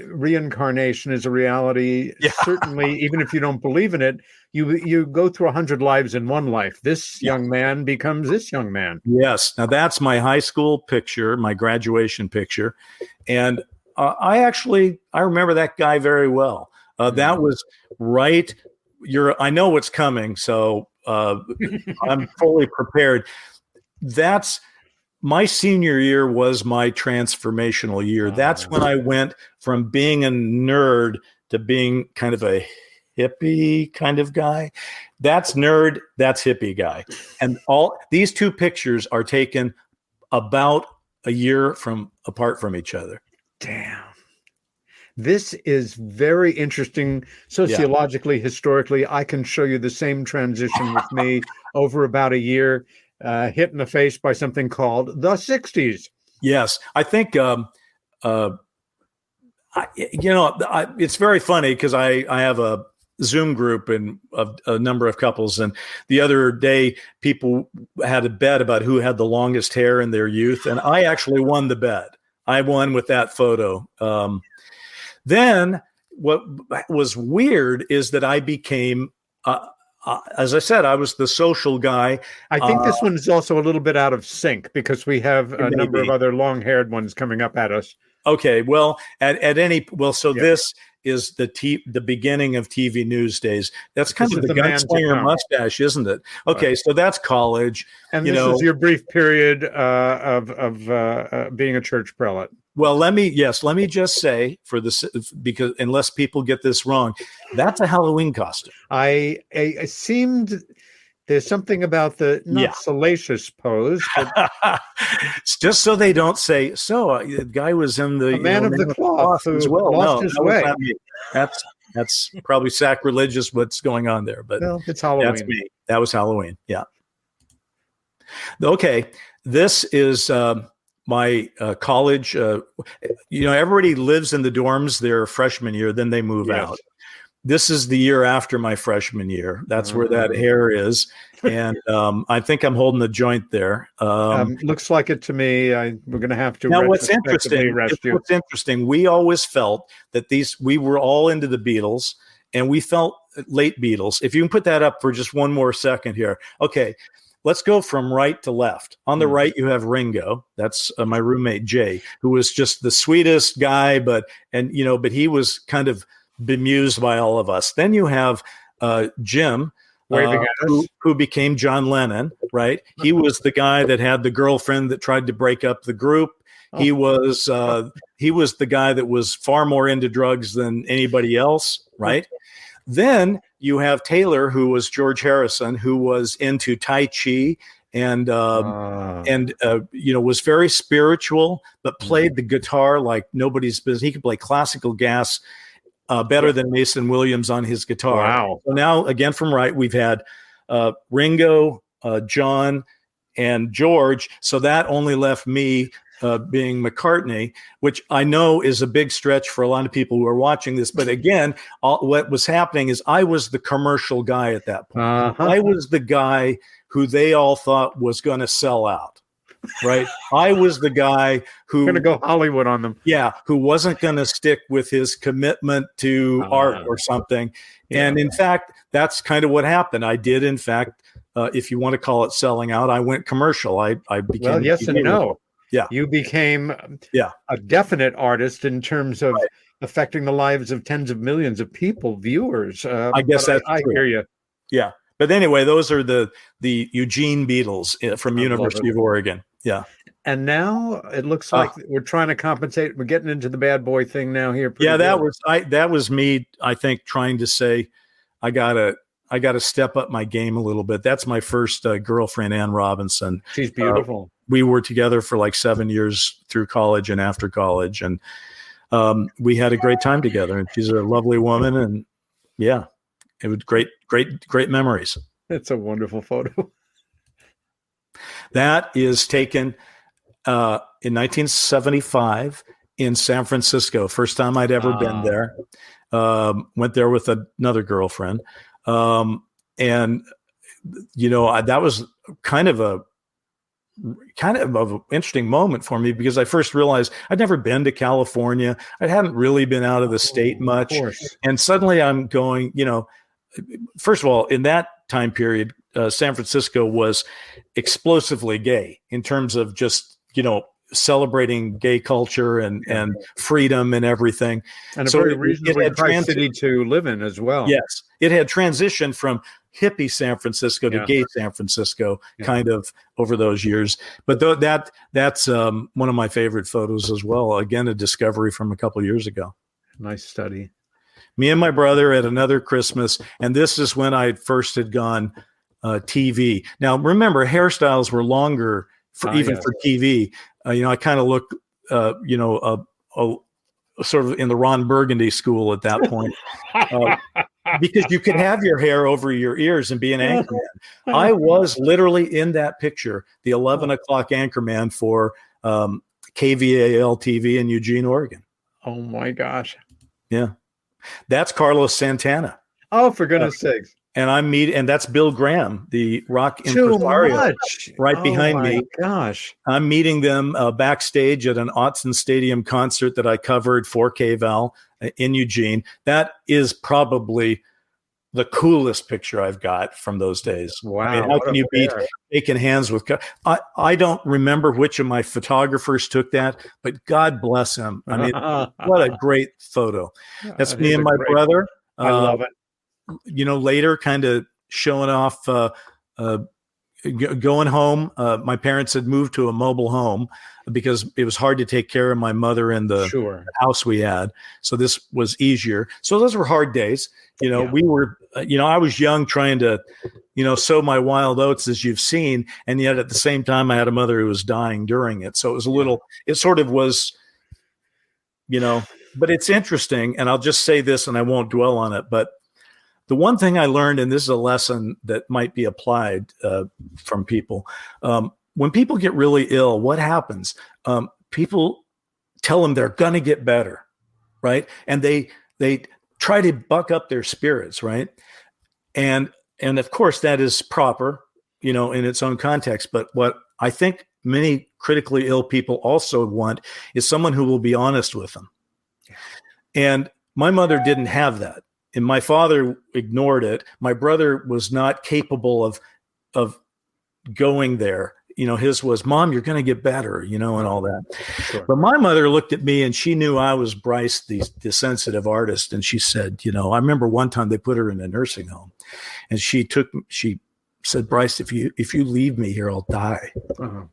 reincarnation is a reality. Yeah. Certainly, even if you don't believe in it, you go through 100 lives in one life. This young man becomes this young man. Yes. Now that's my high school picture, my graduation picture. And I remember that guy very well. That was right. I know what's coming. So I'm fully prepared. That's my senior year was my transformational year. That's when I went from being a nerd to being kind of a hippie kind of guy. That's nerd, that's hippie guy. And all these two pictures are taken about a year apart from each other. Damn. This is very interesting sociologically, historically. I can show you the same transition with me over about a year. Hit in the face by something called the 60s. Yes. I think, it's very funny because I have a Zoom group of a number of couples. And the other day, people had a bet about who had the longest hair in their youth. And I actually won the bet. I won with that photo. Then what was weird is that I became as I said, I was the social guy. I think this one is also a little bit out of sync because we have a number of other long-haired ones coming up at us. Okay, well, this is the beginning of TV news days. That's kind of the gunslinger mustache, isn't it? Okay, so that's college. And this is your brief period of being a church prelate. Well, let me just say because unless people get this wrong, that's a Halloween costume. I seemed there's something about the not salacious pose, but it's just so they don't say the guy was in the man of the cloth who as well. Lost his way. That's probably sacrilegious what's going on there, but it's Halloween. That's me. That was Halloween. Yeah. Okay, this is. My college, everybody lives in the dorms their freshman year, then they move out. This is the year after my freshman year. That's where that hair is. And I think I'm holding the joint there. Looks like it to me. We're going to have to. Now, what's interesting, we always felt that we were all into the Beatles, and we felt late Beatles. If you can put that up for just one more second here. Okay. Let's go from right to left. On the right, you have Ringo. That's my roommate, Jay, who was just the sweetest guy, but he was kind of bemused by all of us. Then you have Jim, who became John Lennon, right? He was the guy that had the girlfriend that tried to break up the group. He was the guy that was far more into drugs than anybody else, right? Then you have Taylor, who was George Harrison, who was into Tai Chi and was very spiritual, but played the guitar like nobody's business. He could play classical gas better than Mason Williams on his guitar. Wow. So now, again, from right, we've had Ringo, John, and George. So that only left me being McCartney, which I know is a big stretch for a lot of people who are watching this. But again, what was happening is I was the commercial guy at that point. I was the guy who they all thought was going to sell out, right? I was the guy who going to go Hollywood on them. Yeah, who wasn't going to stick with his commitment to art or something. Yeah. And in fact, that's kind of what happened. I did, in fact, if you want to call it selling out, I went commercial. I became well, yes and no. Yeah, you became a definite artist in terms of affecting the lives of tens of millions of people, viewers. I guess that's I hear you. Yeah, but anyway, those are the Eugene Beatles from University of Oregon. Yeah, and now it looks like we're trying to compensate. We're getting into the bad boy thing now here. Yeah, that was me. I think trying to say I gotta step up my game a little bit. That's my first girlfriend, Ann Robinson. She's beautiful. We were together for like 7 years through college and after college, and we had a great time together. And she's a lovely woman, and yeah, it was great memories. It's a wonderful photo. That is taken in 1975 in San Francisco. First time I'd ever been there. Went there with another girlfriend. And, that was kind of an interesting moment for me, because I first realized I'd never been to California. I hadn't really been out of the state much. And suddenly I'm going, first of all, in that time period, San Francisco was explosively gay in terms of just, celebrating gay culture and freedom and everything. And a very reasonably priced city to live in as well. Yes. It had transitioned from hippie San Francisco to gay San Francisco kind of over those years. But that's one of my favorite photos as well. Again, a discovery from a couple of years ago. Nice study. Me and my brother at another Christmas. And this is when I first had gone TV. Now, remember, hairstyles were longer for TV. I kind of looked, sort of in the Ron Burgundy school at that point, because you could have your hair over your ears and be an anchorman. I was literally in that picture, the 11 o'clock anchorman for KVAL TV in Eugene, Oregon. Oh my gosh. Yeah. That's Carlos Santana. Oh, for goodness sakes. And that's Bill Graham, the rock impresario, right behind me. Gosh. I'm meeting them backstage at an Autzen Stadium concert that I covered for KVAL in Eugene. That is probably the coolest picture I've got from those days. Wow. I mean, how can you beat shaking hands with? I don't remember which of my photographers took that, but God bless him. I mean, what a great photo. That's me and my brother. I love it. Later kind of showing off, going home. My parents had moved to a mobile home because it was hard to take care of my mother in the house we had. So this was easier. So those were hard days. We were, I was young trying to, sow my wild oats, as you've seen. And yet at the same time, I had a mother who was dying during it. So it was it sort of was, but it's interesting. And I'll just say this and I won't dwell on it, but the one thing I learned, and this is a lesson that might be applied from people, when people get really ill, what happens? People tell them they're going to get better, right? And they try to buck up their spirits, right? And of course that is proper, in its own context. But what I think many critically ill people also want is someone who will be honest with them. And my mother didn't have that. And my father ignored it. My brother was not capable of going there. His was, Mom, you're going to get better, and all that. Sure. But my mother looked at me and she knew I was Bryce, the sensitive artist. And she said, I remember one time they put her in a nursing home and she said, Bryce, if you leave me here, I'll die. Uh-huh.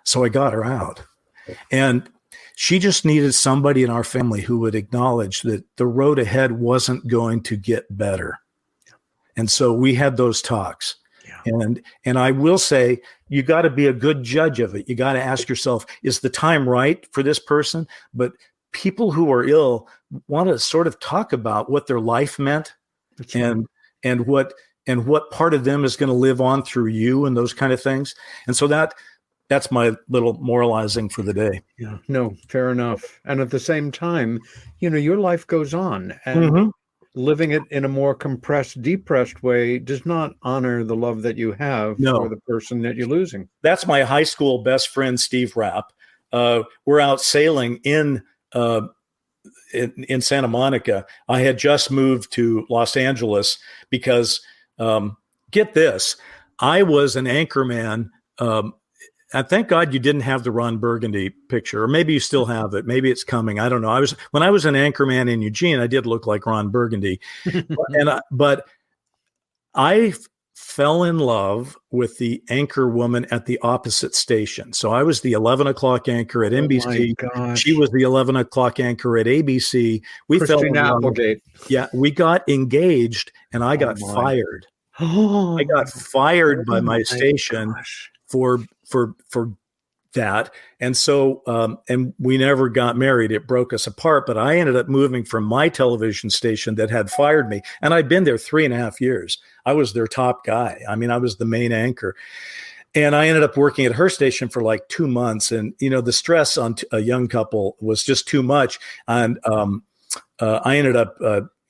So I got her out. And she just needed somebody in our family who would acknowledge that the road ahead wasn't going to get better. And so we had those talks. Yeah. And I will say, you got to be a good judge of it. You got to ask yourself, is the time right for this person? But people who are ill want to sort of talk about what their life meant and what part of them is going to live on through you and those kind of things. And so that's my little moralizing for the day. Yeah, no, fair enough. And at the same time, your life goes on, and living it in a more compressed, depressed way does not honor the love that you have for the person that you're losing. That's my high school best friend, Steve Rapp. We're out sailing in Santa Monica. I had just moved to Los Angeles because, get this, I was an anchorman. And thank God you didn't have the Ron Burgundy picture, or maybe you still have it. Maybe it's coming. I don't know. When I was an anchorman in Eugene, I did look like Ron Burgundy, but I fell in love with the anchor woman at the opposite station. So I was the 11 o'clock anchor at NBC. Oh my gosh. She was the 11 o'clock anchor at ABC. We fell in Christina love. Applegate. Yeah, we got engaged, and I got fired. Oh, I got fired by my station gosh. for that. And so, and we never got married. It broke us apart, but I ended up moving from my television station that had fired me. And I'd been there 3.5 years. I was their top guy. I mean, I was the main anchor. And I ended up working at her station for like 2 months. And, you know, the stress on a young couple was just too much. And I ended up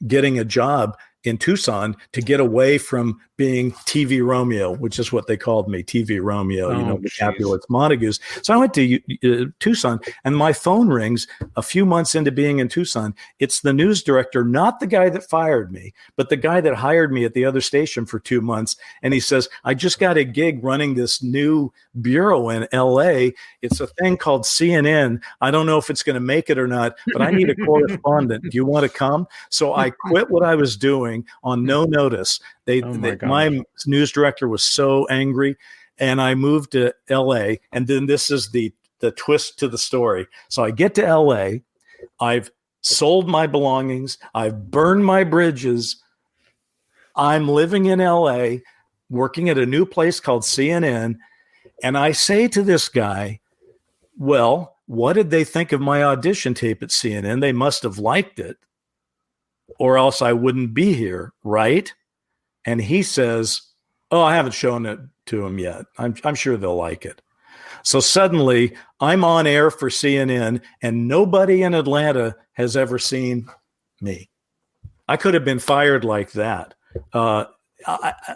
getting a job in Tucson to get away from being TV Romeo, which is what they called me, TV Romeo, the Capulets Montagues. So I went to Tucson, and my phone rings a few months into being in Tucson. It's the news director, not the guy that fired me, but the guy that hired me at the other station for 2 months. And he says, I just got a gig running this new bureau in LA. It's a thing called CNN. I don't know if it's going to make it or not, but I need a correspondent. Do you want to come? So I quit what I was doing on no notice. My news director was so angry, and I moved to LA. And then this is the twist to the story. So I get to LA. I've sold my belongings. I've burned my bridges. I'm living in LA, working at a new place called CNN. And I say to this guy, well, what did they think of my audition tape at CNN? They must have liked it, or else I wouldn't be here, right? And he says, oh, I haven't shown it to them yet. I'm sure they'll like it. So suddenly I'm on air for CNN, and nobody in Atlanta has ever seen me. I could have been fired like that,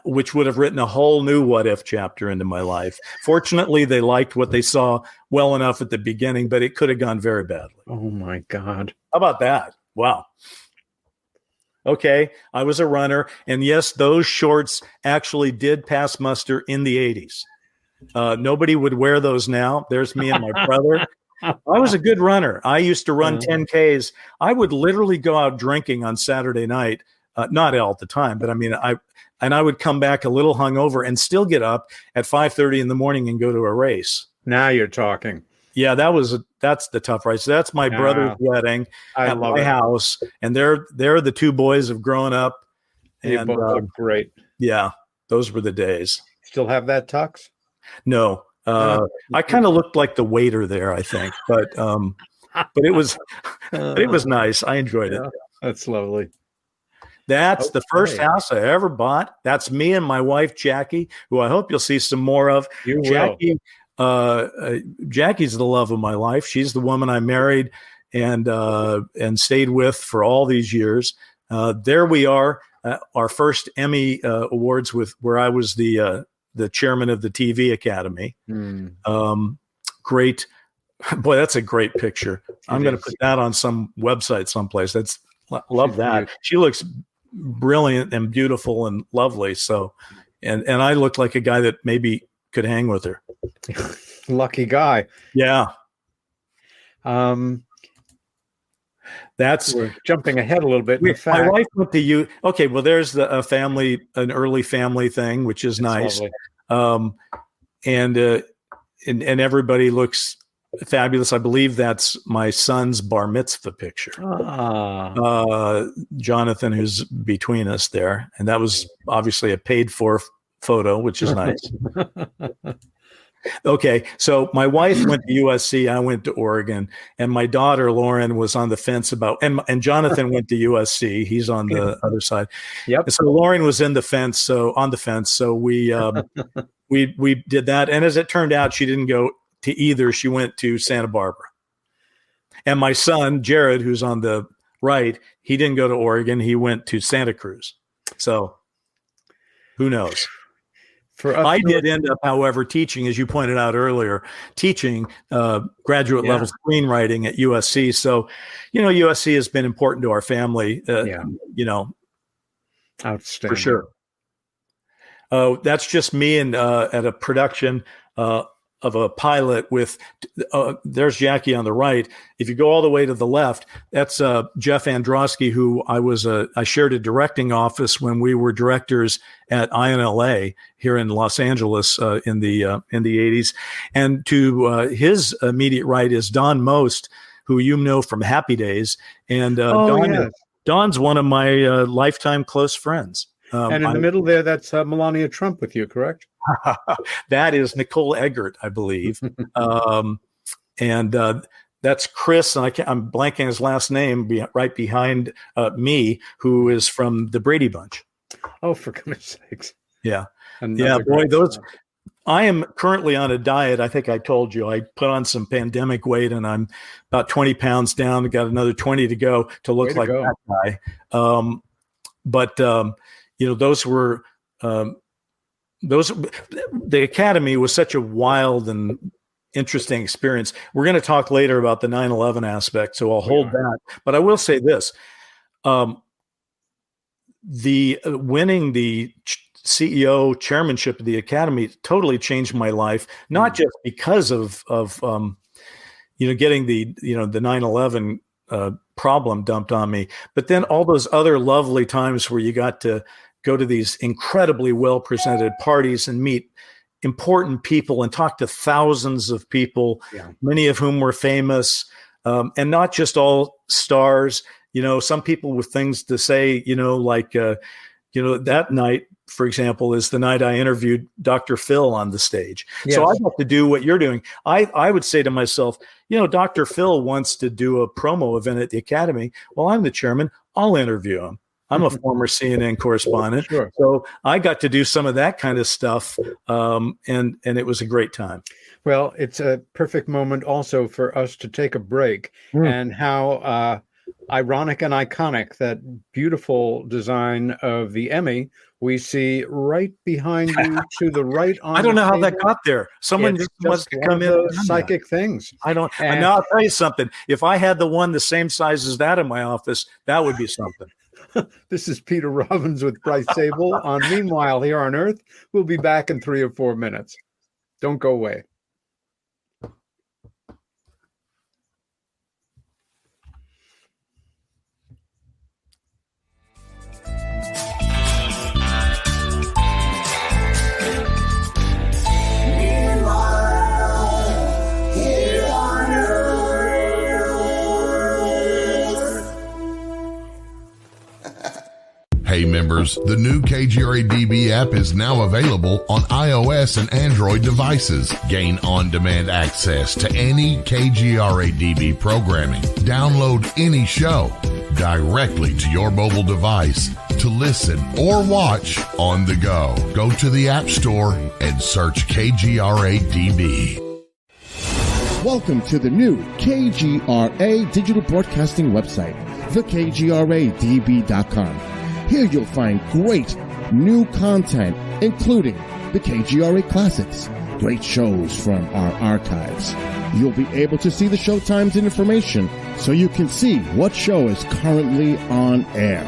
which would have written a whole new what if chapter into my life. Fortunately, they liked what they saw well enough at the beginning, but it could have gone very badly. Oh my God. How about that? Wow. Okay, I was a runner, and yes, those shorts actually did pass muster in the 80s. Nobody would wear those now. There's me and my brother. I was a good runner. I used to run 10Ks. I would literally go out drinking on Saturday night, not all the time, but I mean, I would come back a little hungover and still get up at 5:30 in the morning and go to a race. Now you're talking. Yeah, that's the tough race. So that's my brother's wedding at my house, and they're the two boys have grown up. You both look great. Yeah, those were the days. Still have that tux? No, I kind of looked like the waiter there, I think, but it was nice. I enjoyed it. That's lovely. That's the first house I ever bought. That's me and my wife Jackie, who I hope you'll see some more of. You Jackie. Jackie's the love of my life. She's the woman I married and stayed with for all these years. There we are, our first Emmy awards where I was the chairman of the TV Academy. Great, boy, that's a great picture. I'm going to put that on some website someplace. Love that. She looks brilliant and beautiful and lovely. So, and I look like a guy that maybe could hang with her. Lucky guy. Yeah. That's we're jumping ahead a little bit. My wife went to you. Okay, well, there's an early family thing, which is nice. And everybody looks fabulous. I believe that's my son's bar mitzvah picture. Jonathan, who's between us there, and that was obviously a paid for photo, which is nice. Okay, so my wife went to USC, I went to Oregon, and my daughter Lauren was on the fence about, and Jonathan went to USC. He's on the other side. Yep. And so Lauren was on the fence. So we we did that, and as it turned out, she didn't go to either. She went to Santa Barbara. And my son Jared, who's on the right, he didn't go to Oregon. He went to Santa Cruz. So who knows? I did end up, however, teaching, as you pointed out earlier, graduate level screenwriting at USC. So, USC has been important to our family, Outstanding. For sure. That's just me and at a production of a pilot with, there's Jackie on the right. If you go all the way to the left, that's Jeff Androsky, who I shared a directing office when we were directors at INLA here in Los Angeles in the 80s. And to his immediate right is Don Most, who you know from Happy Days. And Don's one of my lifetime close friends. And in the middle there, that's Melania Trump with you, correct? That is Nicole Eggert, I believe. And that's Chris, and I'm blanking his last name, right behind me, who is from the Brady Bunch. Oh, for goodness sakes. Yeah. Boy, I am currently on a diet. I think I told you I put on some pandemic weight, and I'm about 20 pounds down. Got another 20 to go to look like that guy. Those were the Academy was such a wild and interesting experience. We're going to talk later about the 9/11 aspect, so I'll hold that. But I will say this: the winning the CEO chairmanship of the Academy totally changed my life, not just because of getting the 9/11 problem dumped on me, but then all those other lovely times where you got to go to these incredibly well-presented parties and meet important people and talk to thousands of people, many of whom were famous, and not just all stars. Some people with things to say, that night, for example, is the night I interviewed Dr. Phil on the stage. Yes. So I have to do what you're doing. I would say to myself, Dr. Phil wants to do a promo event at the Academy. Well, I'm the chairman. I'll interview him. I'm a former CNN correspondent. Sure. So I got to do some of that kind of stuff. And it was a great time. Well, it's a perfect moment also for us to take a break and how ironic and iconic that beautiful design of the Emmy we see right behind you to the right on. I don't know how that got there. Someone just wants to come in. Psychic things. I don't. And now I'll tell you something. If I had the one the same size as that in my office, that would be something. This is Peter Robbins with Bryce Zabel on Meanwhile Here on Earth. We'll be back in 3 or 4 minutes. Don't go away. Hey members, the new KGRA-DB app is now available on iOS and Android devices. Gain on-demand access to any KGRA-DB programming. Download any show directly to your mobile device to listen or watch on the go. Go to the App Store and search KGRA-DB. Welcome to the new KGRA digital broadcasting website, thekgradb.com. Here you'll find great new content, including the KGRA Classics, great shows from our archives. You'll be able to see the show times and information so you can see what show is currently on air.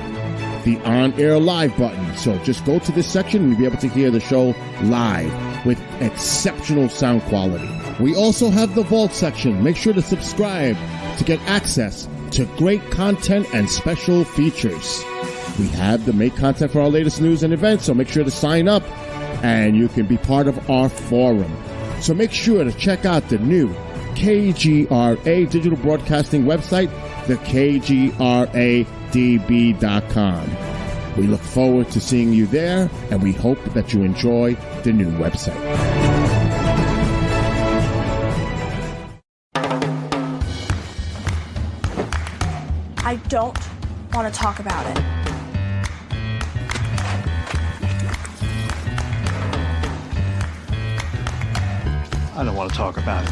The on-air live button, so just go to this section and you'll be able to hear the show live with exceptional sound quality. We also have the Vault section. Make sure to subscribe to get access to great content and special features. We have the make content for our latest news and events, so make sure to sign up and you can be part of our forum. So make sure to check out the new KGRA digital broadcasting website, thekgradb.com. We look forward to seeing you there, and we hope that you enjoy the new website. I don't want to talk about it. I don't want to talk about it.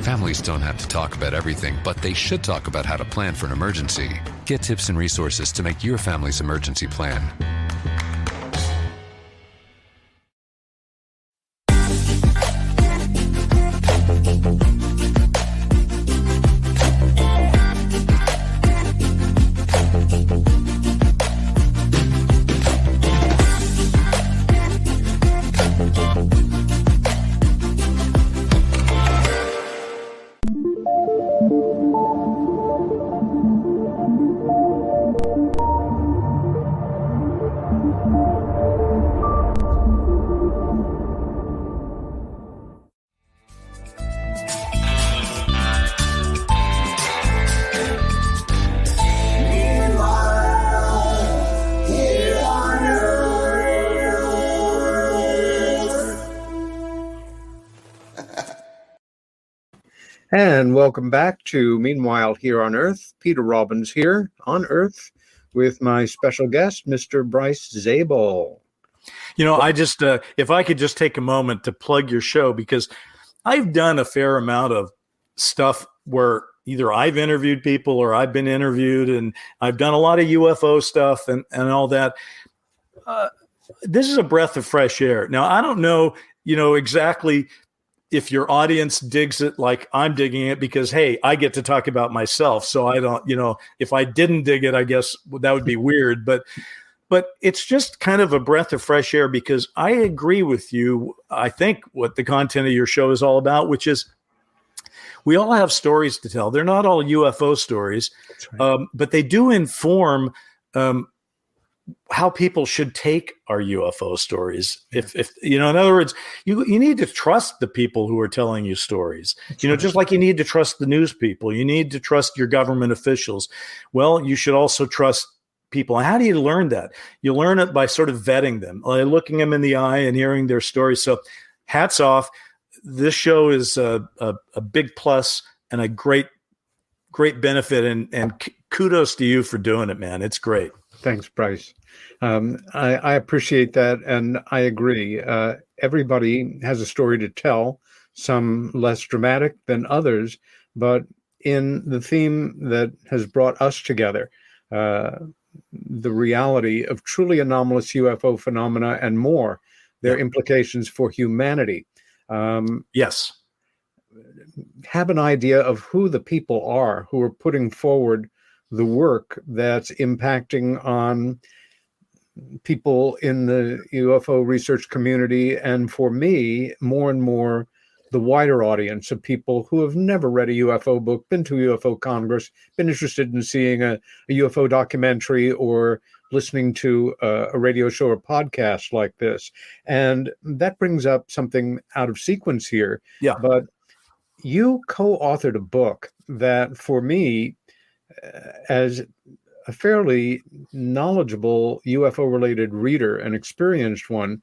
Families don't have to talk about everything, but they should talk about how to plan for an emergency. Get tips and resources to make your family's emergency plan. And welcome back to Meanwhile Here on Earth. Peter Robbins here on Earth with my special guest, Mr. Bryce Zabel. I just, if I could just take a moment to plug your show, because I've done a fair amount of stuff where either I've interviewed people or I've been interviewed, and I've done a lot of UFO stuff and all that. This is a breath of fresh air. Now, I don't know, exactly if your audience digs it like I'm digging it, because, hey, I get to talk about myself. So I don't, if I didn't dig it, I guess that would be weird. But it's just kind of a breath of fresh air, because I agree with you. I think what the content of your show is all about, which is we all have stories to tell. They're not all UFO stories, right. But they do inform how people should take our UFO stories. If in other words, you need to trust the people who are telling you stories. Just like you need to trust the news people, you need to trust your government officials. Well, you should also trust people. And how do you learn that? You learn it by sort of vetting them, looking them in the eye and hearing their stories. So hats off. This show is a big plus and a great benefit. And kudos to you for doing it, man. It's great. Thanks, Bryce. I appreciate that. And I agree. Everybody has a story to tell, some less dramatic than others. But in the theme that has brought us together, the reality of truly anomalous UFO phenomena and more, their implications for humanity. Yes. Have an idea of who the people are who are putting forward the work that's impacting on people in the UFO research community. And for me, more and more, the wider audience of people who have never read a UFO book, been to a UFO Congress, been interested in seeing a UFO documentary or listening to a radio show or podcast like this. And that brings up something out of sequence here. Yeah. But you co-authored a book that, for me, as a fairly knowledgeable UFO-related reader and experienced one,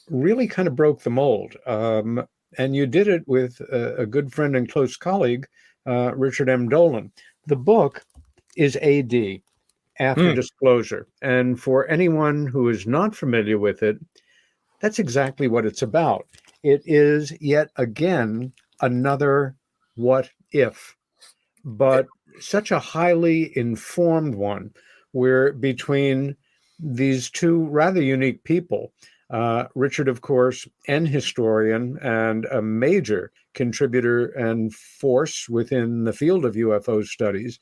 really kind of broke the mold. And you did it with a good friend and close colleague, Richard M. Dolan. The book is AD, After Disclosure. And for anyone who is not familiar with it, that's exactly what it's about. It is yet again another what if, but such a highly informed one, where between these two rather unique people, Richard, of course, an historian and a major contributor and force within the field of UFO studies,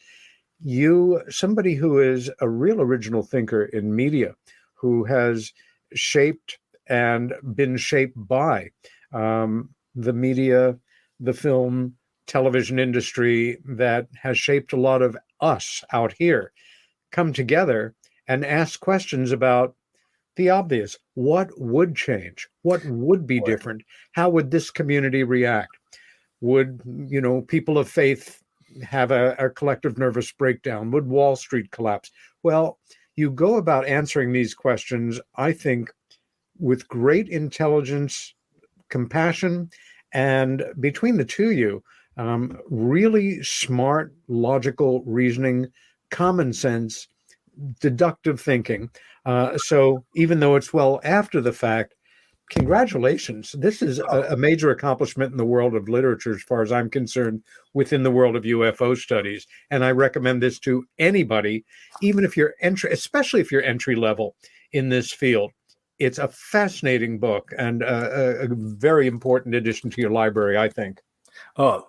you, somebody who is a real original thinker in media, who has shaped and been shaped by the media, the film, television industry that has shaped a lot of us out here, come together and ask questions about the obvious. What would change? What would be different? How would this community react? Would, people of faith have a collective nervous breakdown? Would Wall Street collapse? Well, you go about answering these questions, I think, with great intelligence, compassion, and between the two of you, really smart, logical reasoning, common sense, deductive thinking. So even though it's well after the fact, congratulations. This is a major accomplishment in the world of literature, as far as I'm concerned, within the world of UFO studies. And I recommend this to anybody, even if you're especially if you're entry level in this field. It's a fascinating book and a very important addition to your library, I think. Oh,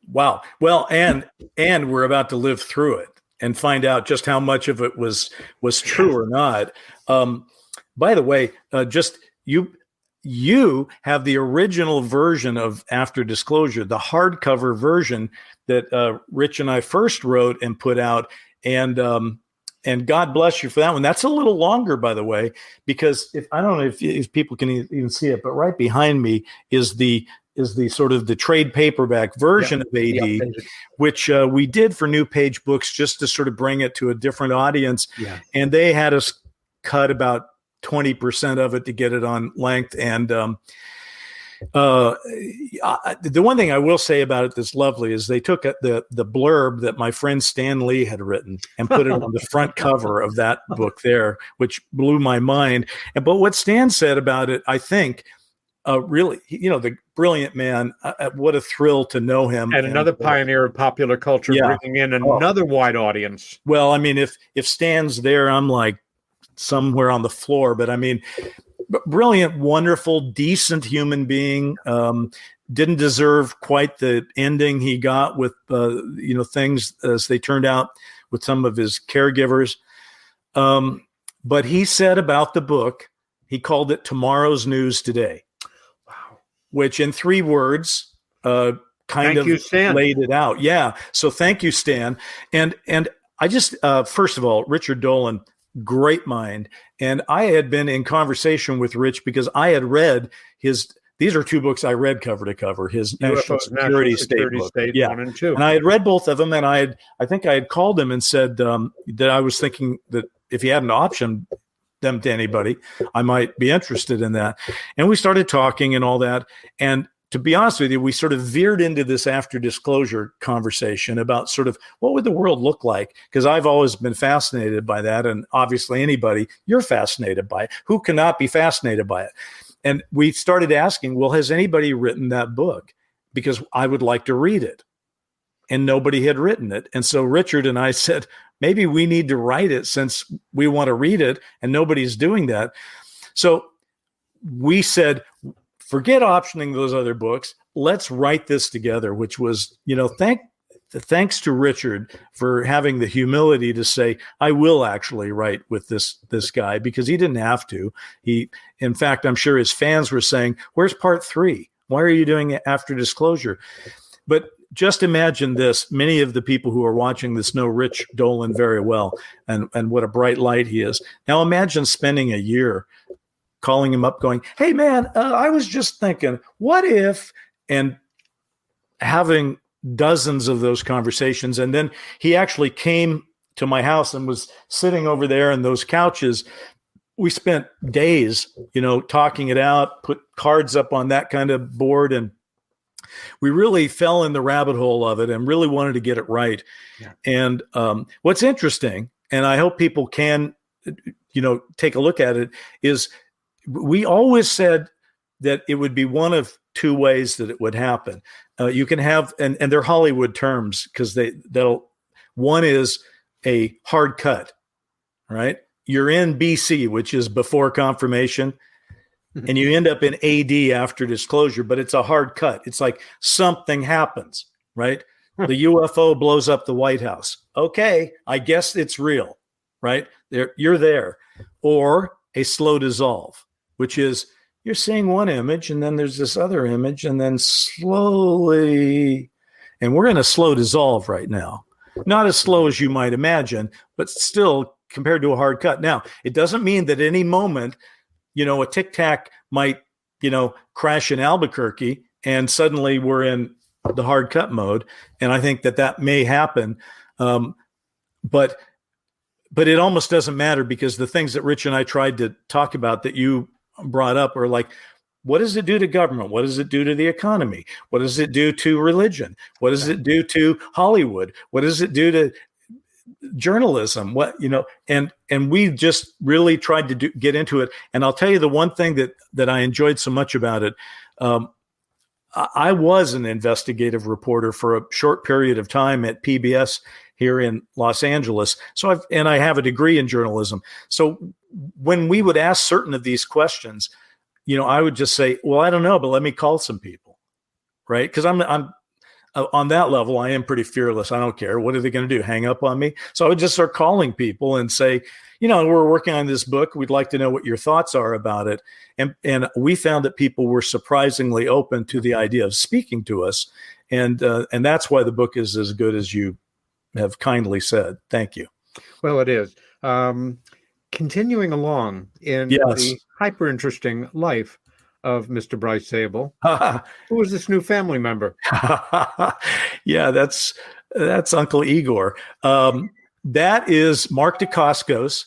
wow. Well, and we're about to live through it and find out just how much of it was true or not. By the way, just you have the original version of After Disclosure, the hardcover version that Rich and I first wrote and put out, and God bless you for that one. That's a little longer, by the way, because I don't know if people can even see it, but right behind me is the sort of the trade paperback version of AD, which we did for New Page Books just to sort of bring it to a different audience. Yeah. And they had us cut about 20% of it to get it on length. And The one thing I will say about it that's lovely is they took the blurb that my friend Stan Lee had written and put it on the front cover of that book there, which blew my mind. But what Stan said about it, I think, really, the brilliant man, what a thrill to know him. And another pioneer of popular culture, bringing in another wide audience. Well, I mean, if Stan's there, I'm like somewhere on the floor. But I mean, brilliant, wonderful, decent human being. Didn't deserve quite the ending he got with, things as they turned out with some of his caregivers. But he said about the book, he called it Tomorrow's News Today. Wow. Which in 3 words, laid it out. Yeah. So thank you, Stan. And I just, first of all, Richard Dolan, great mind. And I had been in conversation with Rich because I had read these are 2 books I read cover to cover, his National Security State book. 1 and 2. And I had read both of them. And I think I had called him and said that I was thinking that if he had an option them to anybody, I might be interested in that. And we started talking and all that. And to be honest with you, we sort of veered into this after disclosure conversation about sort of what would the world look like? Because I've always been fascinated by that. And obviously you're fascinated by it. Who cannot be fascinated by it? And we started asking, well, has anybody written that book? Because I would like to read it. And nobody had written it. And so Richard and I said, maybe we need to write it since we want to read it and nobody's doing that. So we said, forget optioning those other books. Let's write this together, which was, thanks to Richard for having the humility to say, I will actually write with this guy, because he didn't have to. In fact, I'm sure his fans were saying, where's part 3? Why are you doing it after disclosure? But just imagine this. Many of the people who are watching this know Rich Dolan very well and what a bright light he is. Now imagine spending a year calling him up going, hey man, I was just thinking, what if, and having dozens of those conversations. And then he actually came to my house and was sitting over there in those couches. We spent days, talking it out, put cards up on that kind of board. And we really fell in the rabbit hole of it and really wanted to get it right. Yeah. And what's interesting, and I hope people can, take a look at it, is we always said that it would be one of 2 ways that it would happen. You can have, and they're Hollywood terms, because one is a hard cut, right? You're in BC, which is before confirmation, and you end up in AD after disclosure, but it's a hard cut. It's like something happens, right? The UFO blows up the White House. Okay, I guess it's real, right? You're there. Or a slow dissolve, which is you're seeing one image and then there's this other image and then slowly, and we're in a slow dissolve right now. Not as slow as you might imagine, but still compared to a hard cut. Now, it doesn't mean that any moment, a Tic Tac might, crash in Albuquerque and suddenly we're in the hard cut mode. And I think that may happen. But it almost doesn't matter, because the things that Rich and I tried to talk about that you brought up are like, what does it do to government? What does it do to the economy? What does it do to religion? What does it do to Hollywood? What does it do to journalism? And we just really tried to get into it. And I'll tell you the one thing that I enjoyed so much about it. I was an investigative reporter for a short period of time at PBS here in Los Angeles. So I have a degree in journalism. So when we would ask certain of these questions, I would just say, well, I don't know, but let me call some people, right? Because I'm on that level, I am pretty fearless. I don't care. What are they going to do? Hang up on me? So I would just start calling people and say, we're working on this book. We'd like to know what your thoughts are about it. And we found that people were surprisingly open to the idea of speaking to us. And that's why the book is as good as you have kindly said. Thank you. Well, it is. Continuing along in the hyper interesting life of Mr. Bryce Zabel, who is this new family member? Yeah, that's Uncle Igor. That is Mark Dacascos,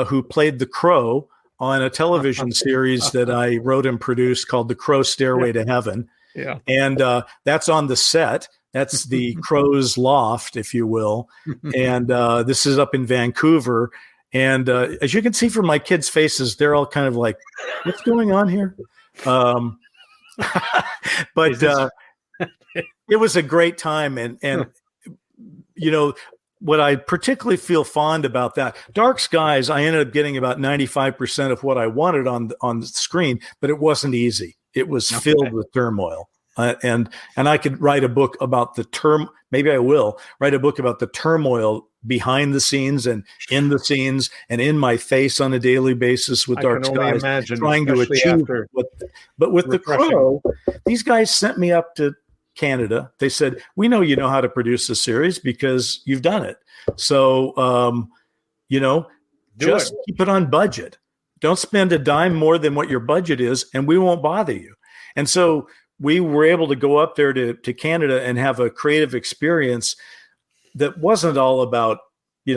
who played the Crow on a television series that I wrote and produced called The Crow Stairway to Heaven. Yeah. And that's on the set. That's the Crow's loft, if you will. And this is up in Vancouver. And as you can see from my kids' faces, they're all kind of like, what's going on here? But it was a great time. And you know, what I particularly feel fond about that, Dark Skies, I ended up getting about 95% of what I wanted on the screen, but it wasn't easy. It was filled with turmoil. And I could write a book about maybe I will write a book about the turmoil behind the scenes and in the scenes and in my face on a daily basis with Dark Skies, trying to achieve. But with The Crow, these guys sent me up to Canada. They said, we know you know how to produce a series because you've done it. So, just keep it on budget. Don't spend a dime more than what your budget is, and we won't bother you. And so we were able to go up there to Canada and have a creative experience that wasn't all about,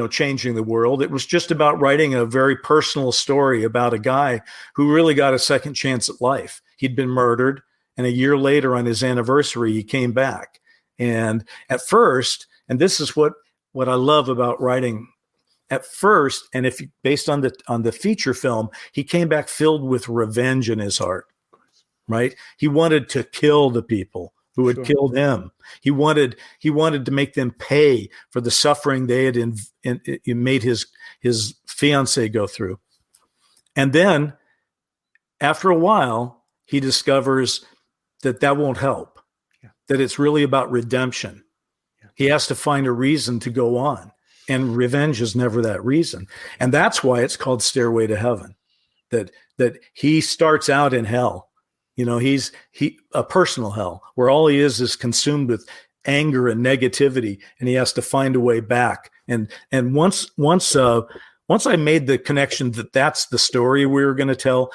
changing the world. It was just about writing a very personal story about a guy who really got a second chance at life. He'd been murdered, and a year later on his anniversary, he came back. And at first, and this is what I love about writing, at first, and if based on the feature film, he came back filled with revenge in his heart. Right? He wanted to kill the people who had killed him. He wanted to make them pay for the suffering they had made his fiancée go through. And then after a while, he discovers that won't help, that it's really about redemption. He has to find a reason to go on. And revenge is never that reason. And that's why it's called Stairway to Heaven, that he starts out in hell. He's a personal hell where all he is consumed with anger and negativity, and he has to find a way back. And once I made the connection that that's the story we were going to tell,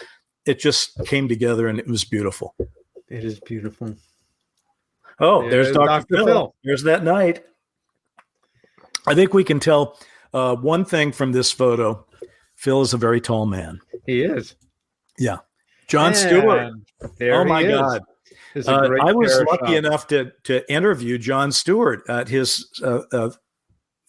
it just came together and it was beautiful. It is beautiful. Oh, there's Dr. Phil. There's that night. I think we can tell one thing from this photo. Phil is a very tall man. He is. Yeah. John Stewart. Oh my God! I was lucky enough to interview John Stewart at his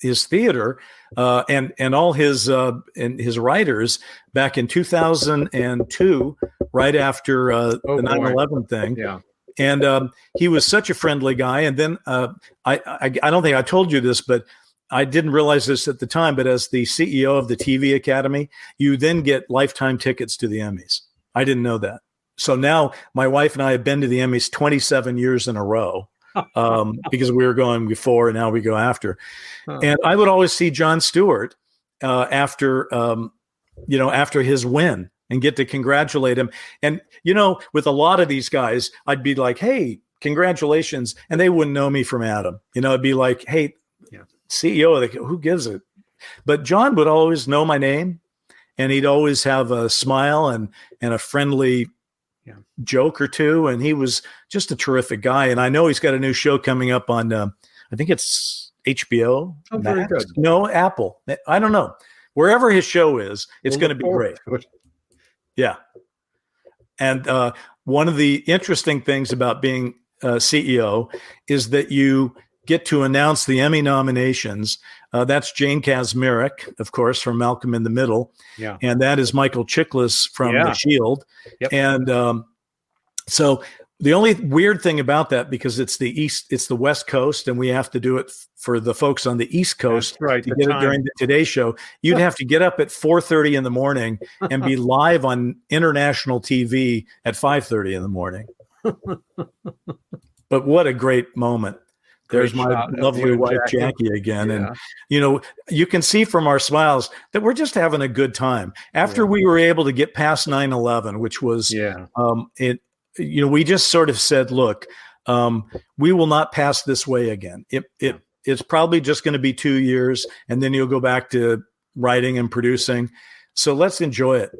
theater and all his writers back in 2002, right after the 9/11 thing. Yeah. And he was such a friendly guy. And then I don't think I told you this, but I didn't realize this at the time. But as the CEO of the TV Academy, you then get lifetime tickets to the Emmys. I didn't know that. So now my wife and I have been to the Emmys 27 years in a row because we were going before and now we go after. And I would always see John Stewart after his win and get to congratulate him. And, with a lot of these guys, I'd be like, hey, congratulations. And they wouldn't know me from Adam. It'd be like, hey, CEO, who gives it? But John would always know my name. And he'd always have a smile and a friendly joke or two. And he was just a terrific guy. And I know he's got a new show coming up on, I think it's HBO. Oh, very good. No, Apple. I don't know. Wherever his show is, it's going to be great. Yeah. And one of the interesting things about being CEO is that you get to announce the Emmy nominations. That's Jane Kazmarek, of course, from Malcolm in the Middle. Yeah. And that is Michael Chiklis from The Shield. Yep. And so the only weird thing about that, because it's the West Coast, and we have to do it for the folks on the East Coast to get it during the Today Show, you'd have to get up at 4:30 in the morning and be live on international TV at 5:30 in the morning. But what a great moment. There's my lovely wife, Jackie, again. Yeah. And, you can see from our smiles that we're just having a good time. After we were able to get past 9/11, which was, we just sort of said, look, we will not pass this way again. It's probably just going to be 2 years, and then you'll go back to writing and producing. So let's enjoy it.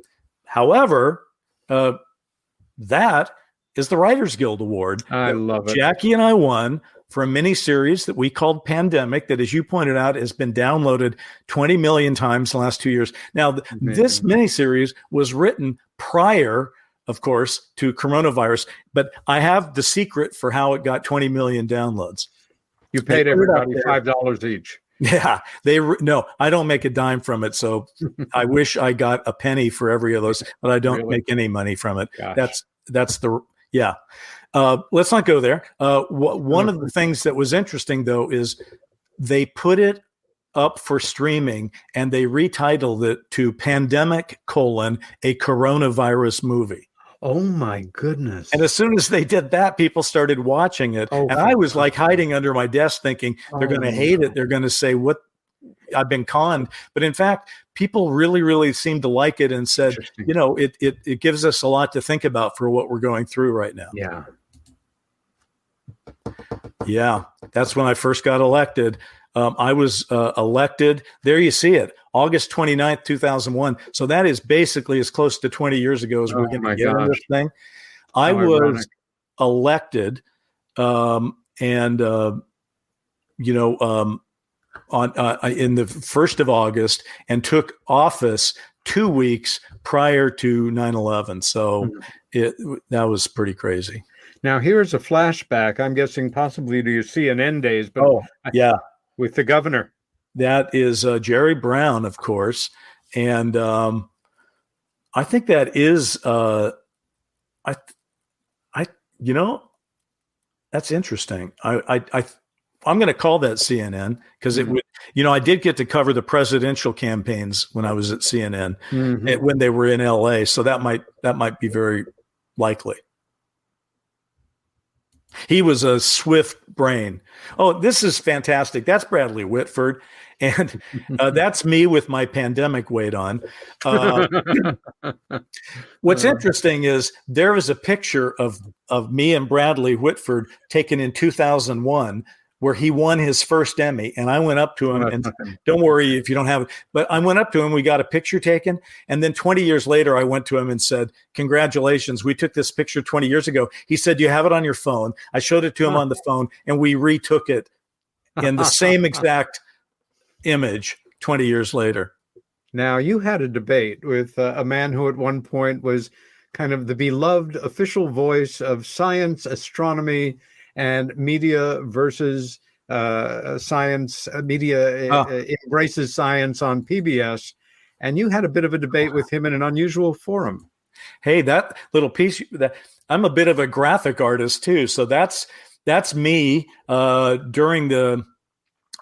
However, that is the Writers Guild Award. I love it. Jackie and I won for a miniseries that we called Pandemic, that, as you pointed out, has been downloaded 20 million times in the last 2 years. Now, this miniseries was written prior, of course, to coronavirus, but I have the secret for how it got 20 million downloads. You paid everybody $5 each. Yeah, no, I don't make a dime from it. So I wish I got a penny for every of those, but I don't make any money from it. Gosh. Yeah. Let's not go there. One of the things that was interesting, though, is they put it up for streaming and they retitled it to Pandemic: a Coronavirus Movie. Oh my goodness. And as soon as they did that, people started watching it. And I was like hiding under my desk thinking they're going to hate it. They're going to say, what? I've been conned. But in fact, people really, really seemed to like it and said, it gives us a lot to think about for what we're going through right now. Yeah. Yeah. That's when I first got elected. I was elected. There you see it. August 29th, 2001. So that is basically as close to 20 years ago as we're going to get on this thing. I was elected on in the 1st of August and took office 2 weeks prior to 9/11. So that was pretty crazy. Now here's a flashback. I'm guessing possibly to your CNN days, but with the governor. That is Jerry Brown, of course, and I think that is that's interesting. I'm going to call that CNN because it would, I did get to cover the presidential campaigns when I was at CNN when they were in LA. So that might be very likely. He was a swift brain. Oh, this is fantastic. That's Bradley Whitford. And that's me with my pandemic weight on. What's interesting is there is a picture of me and Bradley Whitford taken in 2001 where he won his first Emmy. And I went up to him and don't worry if you don't have it, but I went up to him, we got a picture taken. And then 20 years later, I went to him and said, congratulations, we took this picture 20 years ago. He said, you have it on your phone. I showed it to him on the phone and we retook it in the same exact image 20 years later. Now, you had a debate with a man who at one point was kind of the beloved official voice of science, astronomy, and media versus science. Media embraces science on PBS. And you had a bit of a debate with him in an unusual forum. Hey, that little piece, I'm a bit of a graphic artist too. So that's me during the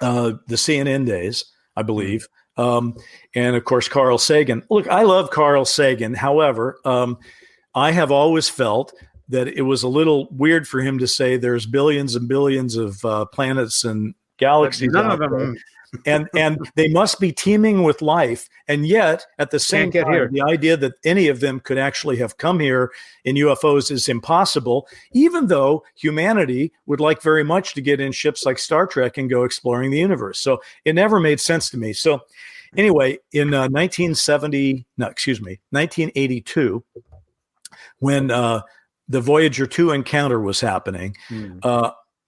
CNN days, I believe. And of course, Carl Sagan. Look, I love Carl Sagan. However, I have always felt that it was a little weird for him to say there's billions and billions of planets and galaxies. None of them. and they must be teeming with life. And yet, at the same time, the idea that any of them could actually have come here in UFOs is impossible, even though humanity would like very much to get in ships like Star Trek and go exploring the universe. So it never made sense to me. So anyway, in 1982, when the Voyager 2 encounter was happening,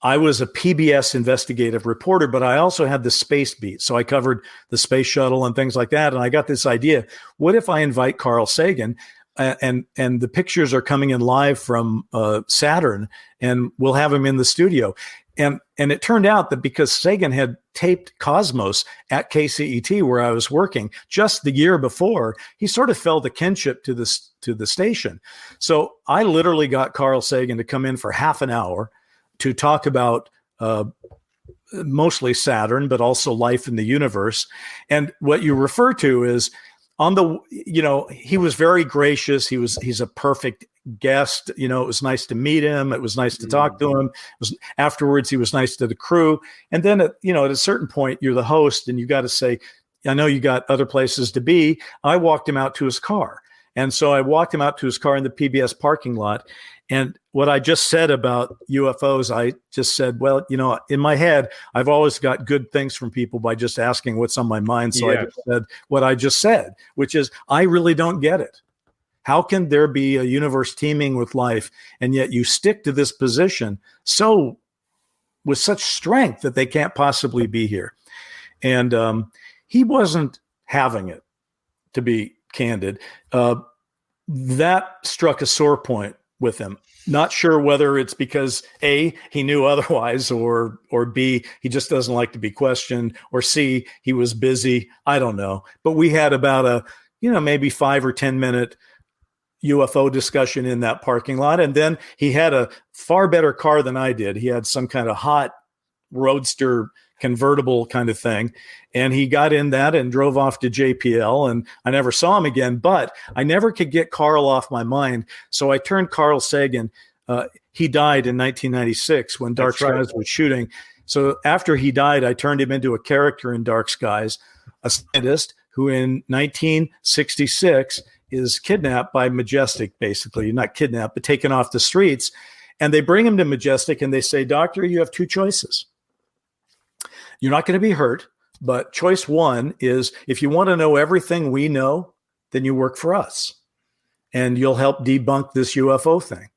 I was a PBS investigative reporter, but I also had the space beat. So I covered the space shuttle and things like that. And I got this idea, what if I invite Carl Sagan and the pictures are coming in live from Saturn and we'll have him in the studio. And it turned out that because Sagan had taped Cosmos at KCET where I was working just the year before, he sort of felt a kinship to the station. So I literally got Carl Sagan to come in for half an hour to talk about mostly Saturn, but also life in the universe. And what you refer to is he was very gracious. He's a perfect guest. It was nice to meet him. It was nice to talk to him. Afterwards, he was nice to the crew. And then, at a certain point, you're the host and you got to say, I know you got other places to be. I walked him out to his car. And so I walked him out to his car in the PBS parking lot. And what I just said about UFOs, I just said, well, in my head, I've always got good things from people by just asking what's on my mind. So I just said what I just said, which is, I really don't get it. How can there be a universe teeming with life, and yet you stick to this position so with such strength that they can't possibly be here. And he wasn't having it, to be candid. That struck a sore point with him. Not sure whether it's because A, he knew otherwise, or B, he just doesn't like to be questioned, or C, he was busy. I don't know. But we had about a, maybe 5 or 10 minute UFO discussion in that parking lot. And then he had a far better car than I did. He had some kind of hot roadster convertible kind of thing. And he got in that and drove off to JPL, and I never saw him again, but I never could get Carl off my mind. So I turned Carl Sagan. He died in 1996 when Dark Skies was shooting. So after he died, I turned him into a character in Dark Skies, a scientist who in 1966 is kidnapped by Majestic, basically. Not kidnapped, but taken off the streets. And they bring him to Majestic and they say, "Doctor, you have 2 choices. You're not going to be hurt, but choice 1 is, if you want to know everything we know, then you work for us and you'll help debunk this UFO thing.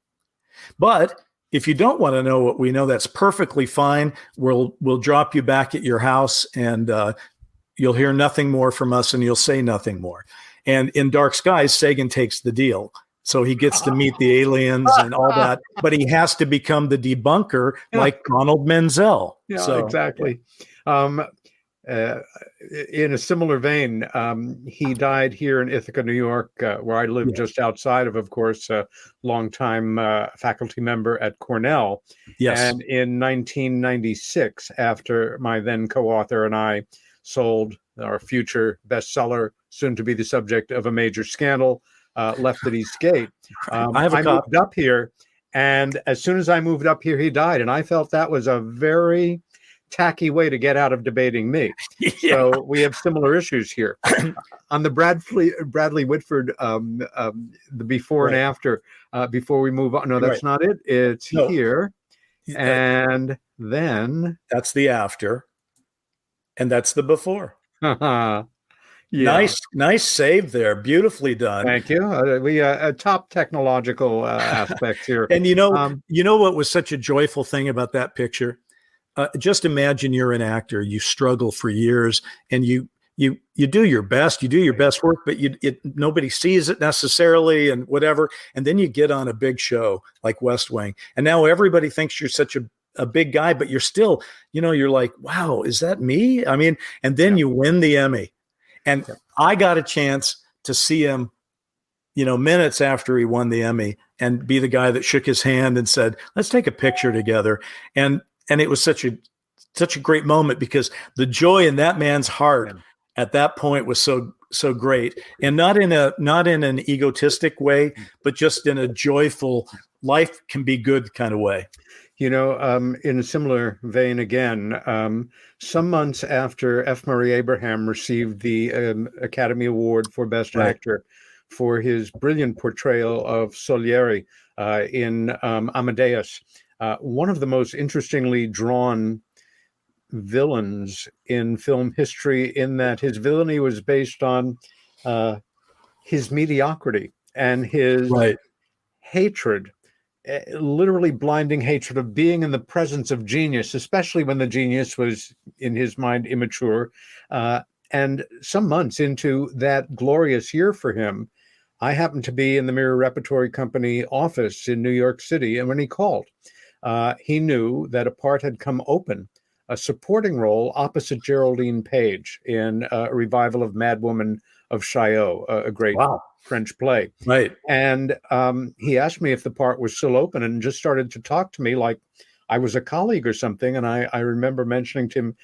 But if you don't want to know what we know, that's perfectly fine. We'll drop you back at your house, and you'll hear nothing more from us, and you'll say nothing more." And in Dark Skies, Sagan takes the deal. So he gets to meet the aliens and all that, but he has to become the debunker like Ronald Menzel. Yeah, so, exactly. In a similar vein, he died here in Ithaca, New York, where I live just outside of course, a longtime faculty member at Cornell. Yes. And in 1996, after my then co-author and I sold our future bestseller, soon to be the subject of a major scandal, Left at East Gate, I moved up here. And as soon as I moved up here, he died. And I felt that was a very tacky way to get out of debating me. Yeah. So we have similar issues here. On the Bradley Whitford, the before and after, before we move on. No, that's not it. It's here. And then that's the after. And that's the before. Yeah. Nice save there. Beautifully done. Thank you. We top technological aspects here. And you know what was such a joyful thing about that picture? Just imagine you're an actor. You struggle for years, and you do your best. You do your best work, but nobody sees it necessarily, and whatever. And then you get on a big show like West Wing, and now everybody thinks you're such a big guy, but you're still, you're like, wow, is that me? I mean, and then you win the Emmy. And I got a chance to see him, minutes after he won the Emmy, and be the guy that shook his hand and said, "Let's take a picture together." And it was such a great moment, because the joy in that man's heart at that point was so great, and not in an egotistic way, but just in a joyful, life can be good kind of way. In a similar vein again, some months after F. Murray Abraham received the Academy Award for Best Actor for his brilliant portrayal of Salieri in Amadeus, one of the most interestingly drawn villains in film history, in that his villainy was based on his mediocrity and his hatred, literally blinding hatred of being in the presence of genius, especially when the genius was, in his mind, immature. And some months into that glorious year for him, I happened to be in the Mirror Repertory Company office in New York City. And when he called, he knew that a part had come open, a supporting role opposite Geraldine Page in a revival of Madwoman of Chaillot, a great French play. Right. And he asked me if the part was still open, and just started to talk to me like I was a colleague or something. And I remember mentioning to him,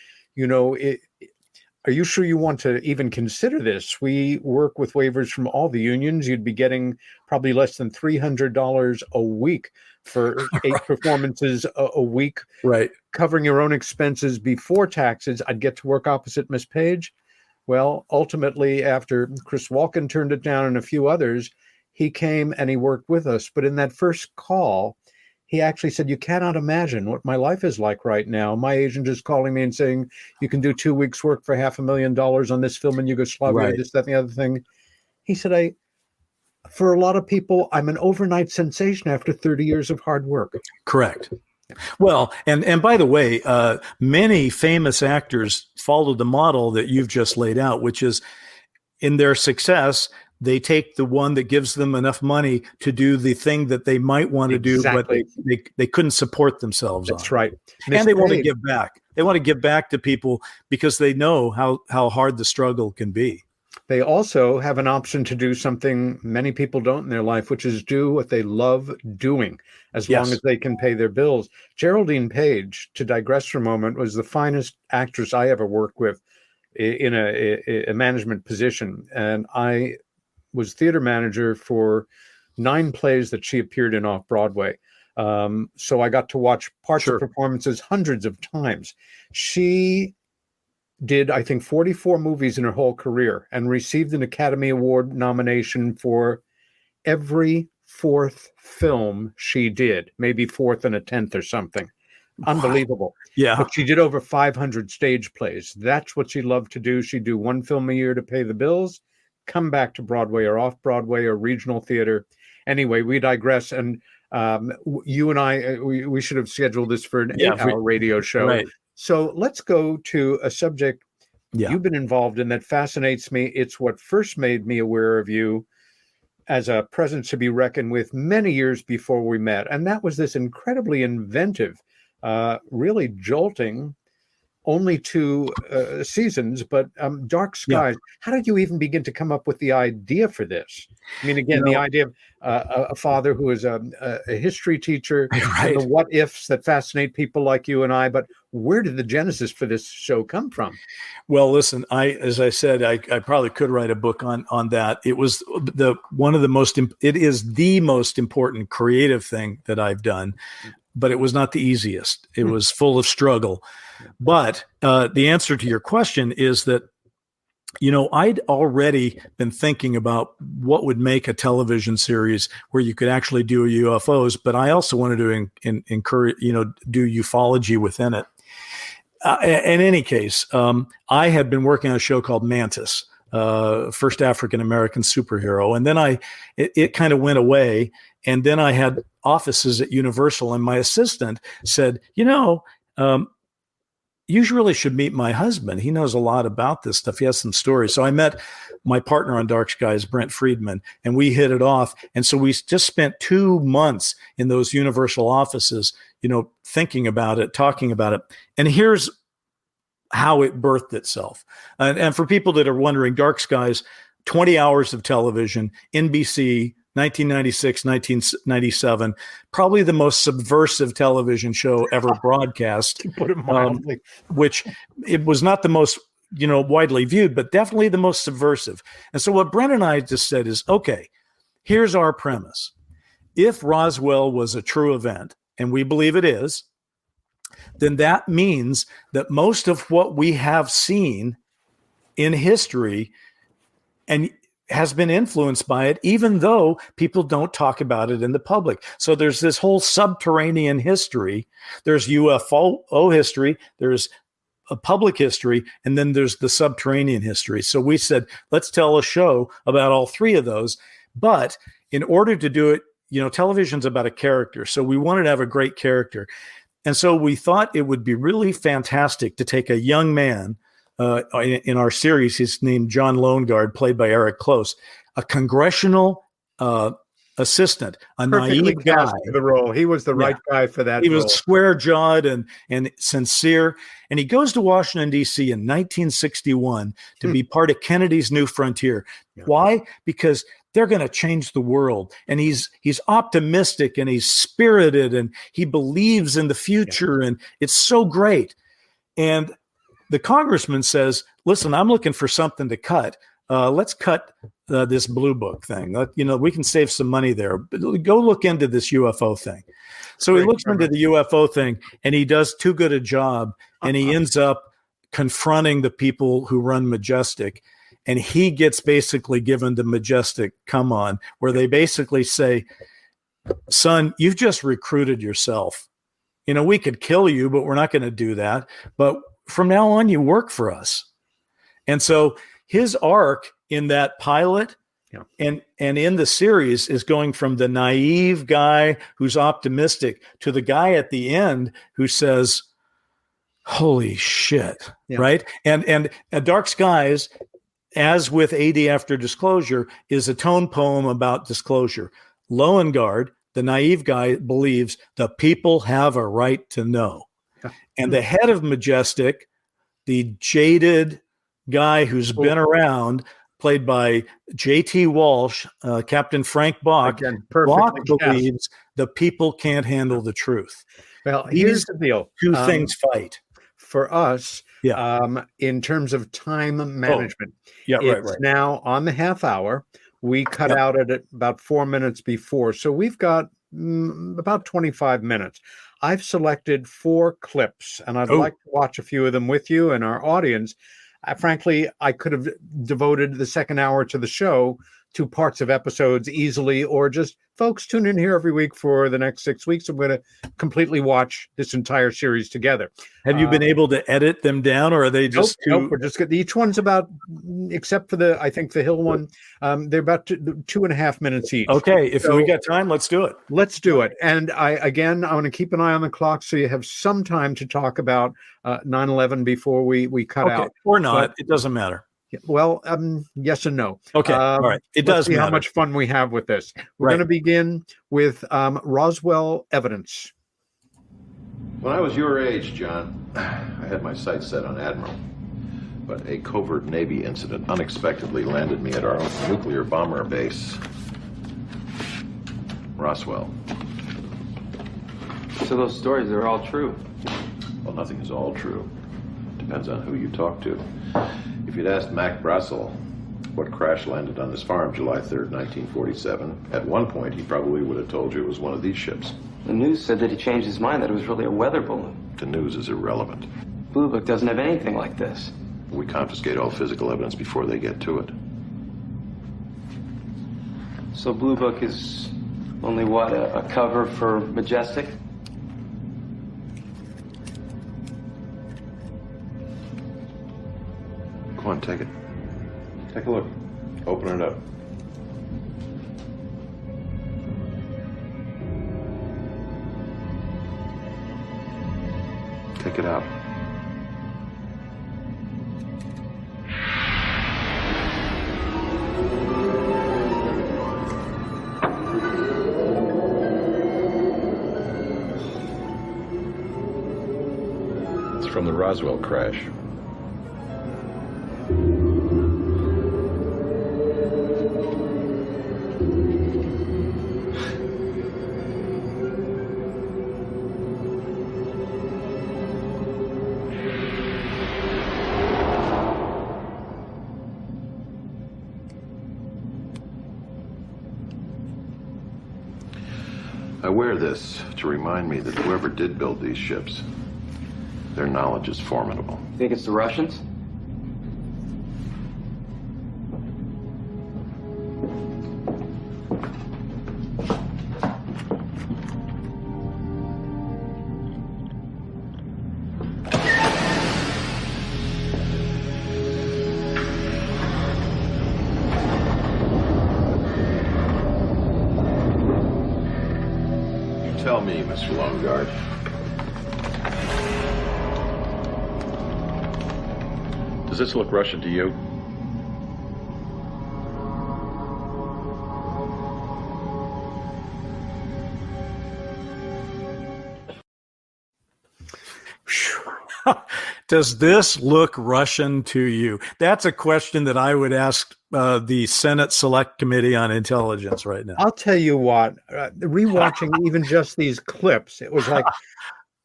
are you sure you want to even consider this? We work with waivers from all the unions. You'd be getting probably less than $300 a week for 8 performances a week, covering your own expenses before taxes. I'd get to work opposite Miss Page. Well, ultimately, after Chris Walken turned it down and a few others, he came and he worked with us. But in that first call, he actually said, "You cannot imagine what my life is like right now. My agent is calling me and saying, you can do 2 weeks work for $500,000 on this film in Yugoslavia, this, that, and the other thing." He said, for a lot of people, I'm an overnight sensation after 30 years of hard work. Correct. Well, and by the way, many famous actors followed the model that you've just laid out, which is in their success, they take the one that gives them enough money to do the thing that they might want to do, but they couldn't support themselves on. That's right. And they want to give back. They want to give back to people because they know how hard the struggle can be. They also have an option to do something many people don't in their life, which is do what they love doing, as long as they can pay their bills. Geraldine Page, to digress for a moment, was the finest actress I ever worked with in a management position. And I was theater manager for 9 plays that she appeared in off Broadway. So I got to watch parts of performances hundreds of times. She did, I think, 44 movies in her whole career and received an Academy Award nomination for every 4th film she did, maybe 4th and a 10th or something. Unbelievable. Yeah. But she did over 500 stage plays. That's what she loved to do. She'd do 1 film a year to pay the bills, come back to Broadway or off Broadway or regional theater. Anyway, we digress. And you and I, we should have scheduled this for an 8-hour radio show. Right. So let's go to a subject you've been involved in that fascinates me. It's what first made me aware of you as a presence to be reckoned with many years before we met. And that was this incredibly inventive, really jolting, only 2 seasons, but Dark Skies. Yeah. How did you even begin to come up with the idea for this? I mean, again, the idea of a father who is a history teacher, and the what ifs that fascinate people like you and I. But where did the genesis for this show come from? Well, listen, as I said, I probably could write a book on that. It was it is the most important creative thing that I've done, but it was not the easiest. It was full of struggle. But the answer to your question is that, I'd already been thinking about what would make a television series where you could actually do UFOs, but I also wanted to encourage, do ufology within it. In any case, I had been working on a show called Mantis, first African-American superhero. And then it kind of went away. And then I had offices at Universal, and my assistant said, you really should meet my husband. He knows a lot about this stuff. He has some stories. So I met my partner on Dark Skies, Brent Friedman, and we hit it off. And so we just spent 2 months in those Universal offices, thinking about it, talking about it. And here's how it birthed itself. And for people that are wondering, Dark Skies, 20 hours of television, NBC, 1996, 1997, probably the most subversive television show ever broadcast, to put it mildly. Which it was not the most, widely viewed, but definitely the most subversive. And so what Brent and I just said is, okay, here's our premise. If Roswell was a true event, and we believe it is, then that means that most of what we have seen in history and has been influenced by it, even though people don't talk about it in the public. So there's this whole subterranean history. There's UFO history, there's a public history, and then there's the subterranean history. So we said, let's tell a show about all 3 of those. But in order to do it, television's about a character. So we wanted to have a great character. And so we thought it would be really fantastic to take a young man in our series. He's named John Loneguard, played by Eric Close, a congressional assistant, a naive guy for the role. He was the right guy for that. He was square-jawed and sincere. And he goes to Washington, D.C. in 1961 to be part of Kennedy's New Frontier. Yeah. Why? Because they're going to change the world. And he's optimistic and he's spirited and he believes in the future. Yeah. And it's so great. And the congressman says, listen, I'm looking for something to cut. Let's cut this Blue Book thing. We can save some money there. But go look into this UFO thing. So he looks into the UFO thing, and he does too good a job, and he ends up confronting the people who run Majestic, and he gets basically given the Majestic come on, where they basically say, son, you've just recruited yourself. We could kill you, but we're not going to do that. But from now on, you work for us. And so his arc in that pilot Yeah. And in the series is going from the naive guy who's optimistic to the guy at the end who says, holy shit. Yeah. Right. And Dark Skies, as with AD After Disclosure, is a tone poem about disclosure. Loengard, the naive guy, believes the people have a right to know. Yeah. And the head of Majestic, the jaded guy who's been around, played by J.T. Walsh, Captain Frank Bach. Again, Bach perfectly cast. believes the people can't handle the truth. Well, here's the deal. Two things fight. For us, Yeah. in terms of time management, Yeah, it's right. now on the half hour. We cut Yep. out at about 4 minutes before. So we've got about 25 minutes. I've selected 4 clips, and I'd like to watch a few of them with you and our audience. Frankly, I could have devoted the second hour to the show to parts of episodes easily, or just folks tune in here every week for the next 6 weeks. I'm going to completely watch this entire series together. Have you been able to edit them down, or are they just Nope, we're just good. Each one's about, except for I think the Hill one, they're about 2.5 minutes each. Okay, if we got time, let's do it. Let's do it. And I want to keep an eye on the clock so you have some time to talk about 9/11 before we cut out. Or not, it doesn't matter. Well, yes and no. Okay, all right. It let's does see matter. how much fun we have with this. We're going to begin with Roswell evidence. When I was your age, John, I had my sights set on Admiral. But a covert Navy incident unexpectedly landed me at our own nuclear bomber base, Roswell. So those stories are all true? Well, nothing is all true. Depends on who you talk to. If you'd asked Mac Brassel what crash landed on his farm July 3rd, 1947, at one point he probably would have told you it was one of these ships. The news said that he changed his mind, that it was really a weather balloon. The news is irrelevant. Blue Book doesn't have anything like this. We confiscate all physical evidence before they get to it. So Blue Book is only what, a cover for Majestic? Come on, take it. Take a look. Open it up. Take it out. It's from the Roswell crash. I wear this to remind me that whoever did build these ships, their knowledge is formidable. You think it's the Russians? Tell me, Mr. Loengard. Does this look Russian to you? Does this look Russian to you? That's a question that I would ask the Senate Select Committee on Intelligence right now. I'll tell you what, rewatching even just these clips, it was like,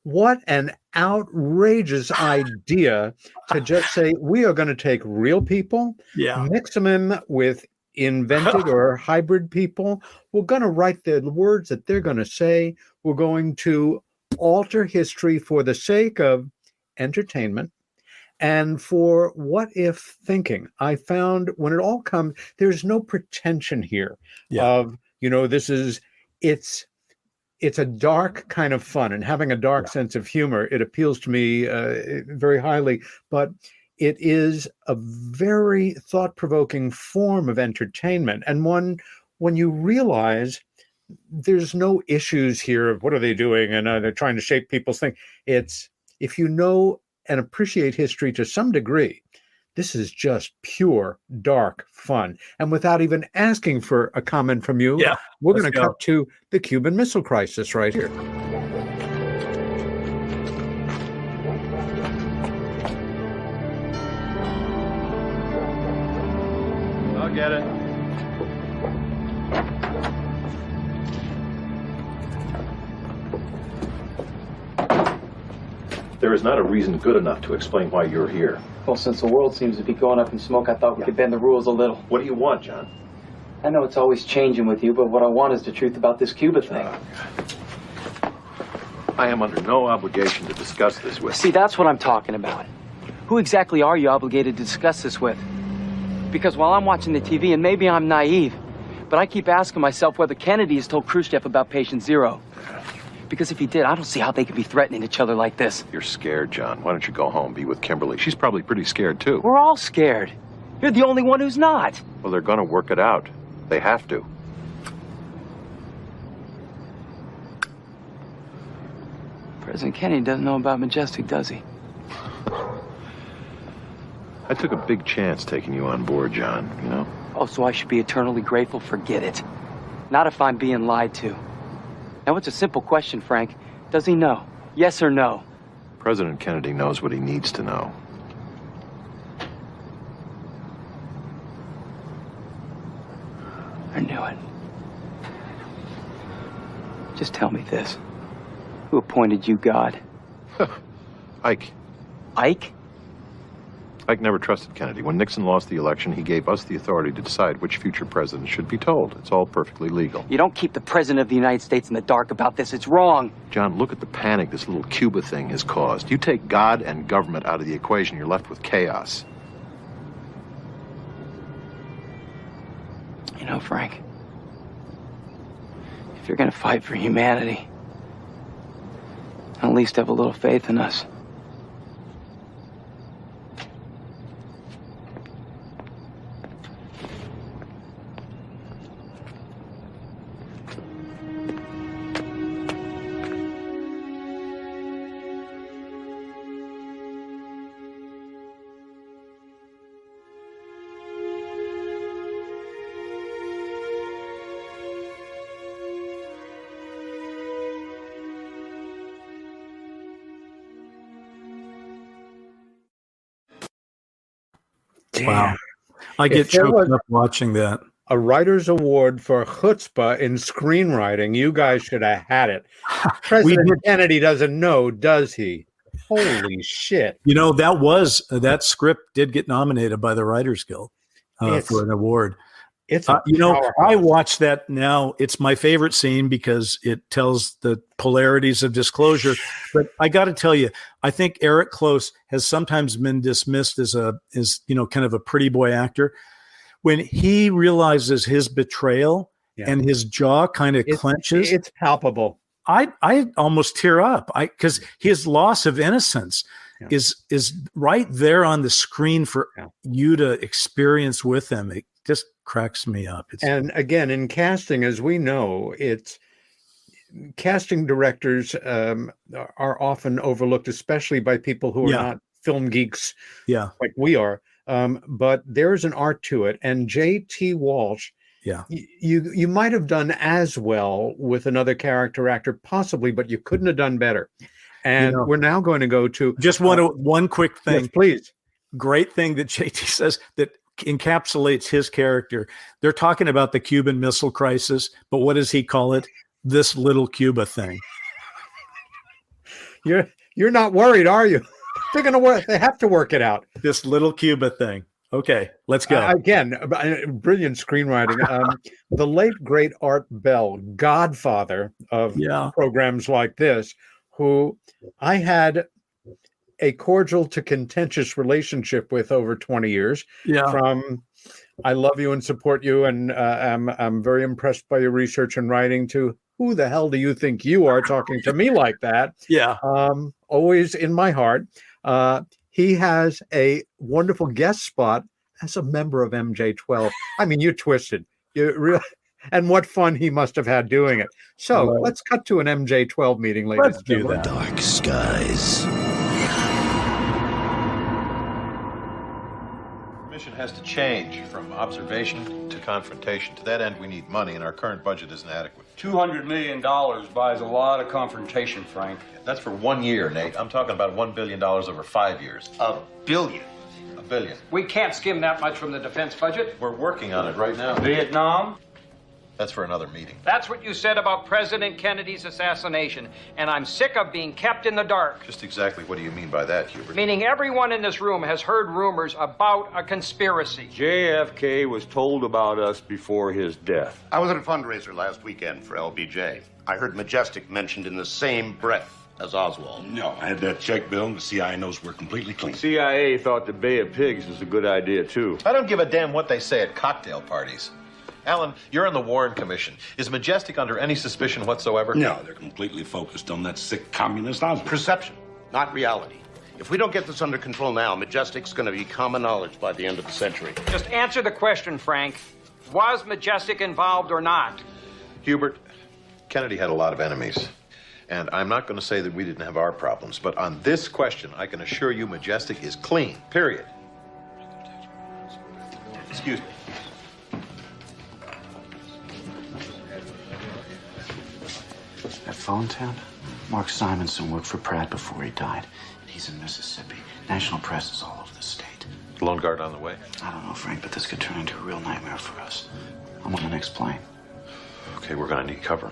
what an outrageous idea to just say, we are going to take real people, mix them in with invented or hybrid people. We're going to write the words that they're going to say. We're going to alter history for the sake of entertainment and for what if thinking. I found when it all comes, there's no pretension here of, it's a dark kind of fun, and having a dark sense of humor, it appeals to me very highly, but it is a very thought-provoking form of entertainment, and one when you realize there's no issues here of what are they doing and they're trying to shape people's thing. It's if you know and appreciate history to some degree, this is just pure dark fun. And without even asking for a comment from you, we're going to cut to the Cuban Missile Crisis right here. I'll get it. There is not a reason good enough to explain why you're here. Well, since the world seems to be going up in smoke, I thought we could bend the rules a little. What do you want, John? I know it's always changing with you, but what I want is the truth about this Cuba thing. I am under no obligation to discuss this with See, that's what I'm talking about. Who exactly are you obligated to discuss this with? Because while I'm watching the TV, and maybe I'm naive, but I keep asking myself whether Kennedy has told Khrushchev about Patient Zero. Because if he did, I don't see how they could be threatening each other like this. You're scared, John. Why don't you go home, be with Kimberly? She's probably pretty scared, too. We're all scared. You're the only one who's not. Well, they're going to work it out. They have to. President Kennedy doesn't know about Majestic, does he? I took a big chance taking you on board, John, you know? Oh, so I should be eternally grateful? Forget it. Not if I'm being lied to. Now, it's a simple question, Frank. Does he know? Yes or no? President Kennedy knows what he needs to know. I knew it. Just tell me this. Who appointed you God? Ike. Ike? Ike never trusted Kennedy. When Nixon lost the election, he gave us the authority to decide which future president should be told. It's all perfectly legal. You don't keep the President of the United States in the dark about this. It's wrong. John, look at the panic this little Cuba thing has caused. You take God and government out of the equation, you're left with chaos. You know, Frank, if you're going to fight for humanity, at least have a little faith in us. Wow. I get choked up watching that. A writer's award for chutzpah in screenwriting. You guys should have had it. President Kennedy doesn't know, does he? Holy shit. You know, that script did get nominated by the Writers Guild for an award. It's I watch that now. It's my favorite scene because it tells the polarities of disclosure. But I got to tell you, I think Eric Close has sometimes been dismissed as kind of a pretty boy actor. When he realizes his betrayal and his jaw kind of clenches, it's palpable. I almost tear up because his loss of innocence is right there on the screen for you to experience with him. It just cracks me up. And again, in casting, as we know, casting directors are often overlooked, especially by people who are not film geeks like we are. But there's an art to it. And J.T. Walsh, you might have done as well with another character actor, possibly, but you couldn't have done better. And we're now going to go to just one quick thing. Yes, please. Great thing that J.T. says that encapsulates his character. They're talking about the Cuban Missile Crisis, but what does he call it? This little Cuba thing. You're not worried, are you? They're going to work. They have to work it out. This little Cuba thing. Okay, let's go. Again, brilliant screenwriting. The late, great Art Bell, godfather of programs like this, who I had a cordial to contentious relationship with over 20 years. From I love you and support you, and I'm very impressed by your research and writing, to who the hell do you think you are talking to me like that? Always in my heart. he has a wonderful guest spot as a member of MJ12. I mean, you're twisted. You really, and what fun he must have had doing it. So let's cut to an MJ12 meeting, ladies and gentlemen. Dark skies. Mission has to change from observation to confrontation. To that end, we need money, and our current budget isn't adequate. $200 million buys a lot of confrontation, Frank. That's for 1 year, Nate. I'm talking about $1 billion over 5 years. $1 billion. $1 billion. We can't skim that much from the defense budget. We're working on it right now. Vietnam? That's for another meeting. That's what you said about President Kennedy's assassination, and I'm sick of being kept in the dark. Just exactly what do you mean by that, Hubert? Meaning everyone in this room has heard rumors about a conspiracy. JFK was told about us before his death. I was at a fundraiser last weekend for LBJ. I heard Majestic mentioned in the same breath as Oswald. No, I had that check bill, and the CIA knows we're completely clean. CIA thought the Bay of Pigs was a good idea, too. I don't give a damn what they say at cocktail parties. Alan, you're on the Warren Commission. Is Majestic under any suspicion whatsoever? No, they're completely focused on that sick communist Oswald. Perception, not reality. If we don't get this under control now, Majestic's going to be common knowledge by the end of the century. Just answer the question, Frank. Was Majestic involved or not? Hubert, Kennedy had a lot of enemies. And I'm not going to say that we didn't have our problems, but on this question, I can assure you Majestic is clean, period. Excuse me. That phone tap? Mark Simonson worked for Pratt before he died. He's in Mississippi. National press is all over the state. Lone Guard on the way? I don't know, Frank, but this could turn into a real nightmare for us. I'm on the next plane. Okay, we're going to need cover.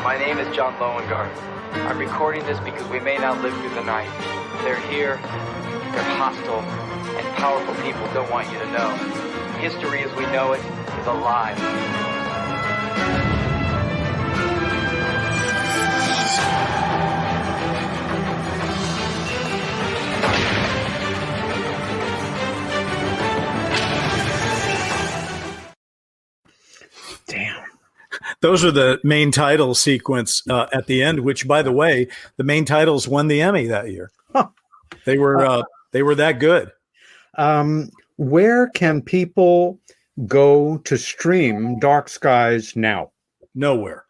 My name is John Lowengarth. I'm recording this because we may not live through the night. They're here, they're hostile, and powerful people don't want you to know. History as we know it is a lie. Damn. Those are the main title sequence at the end, which, by the way, the main titles won the Emmy that year. Huh. They were that good. Where can people go to stream Dark Skies now? Nowhere.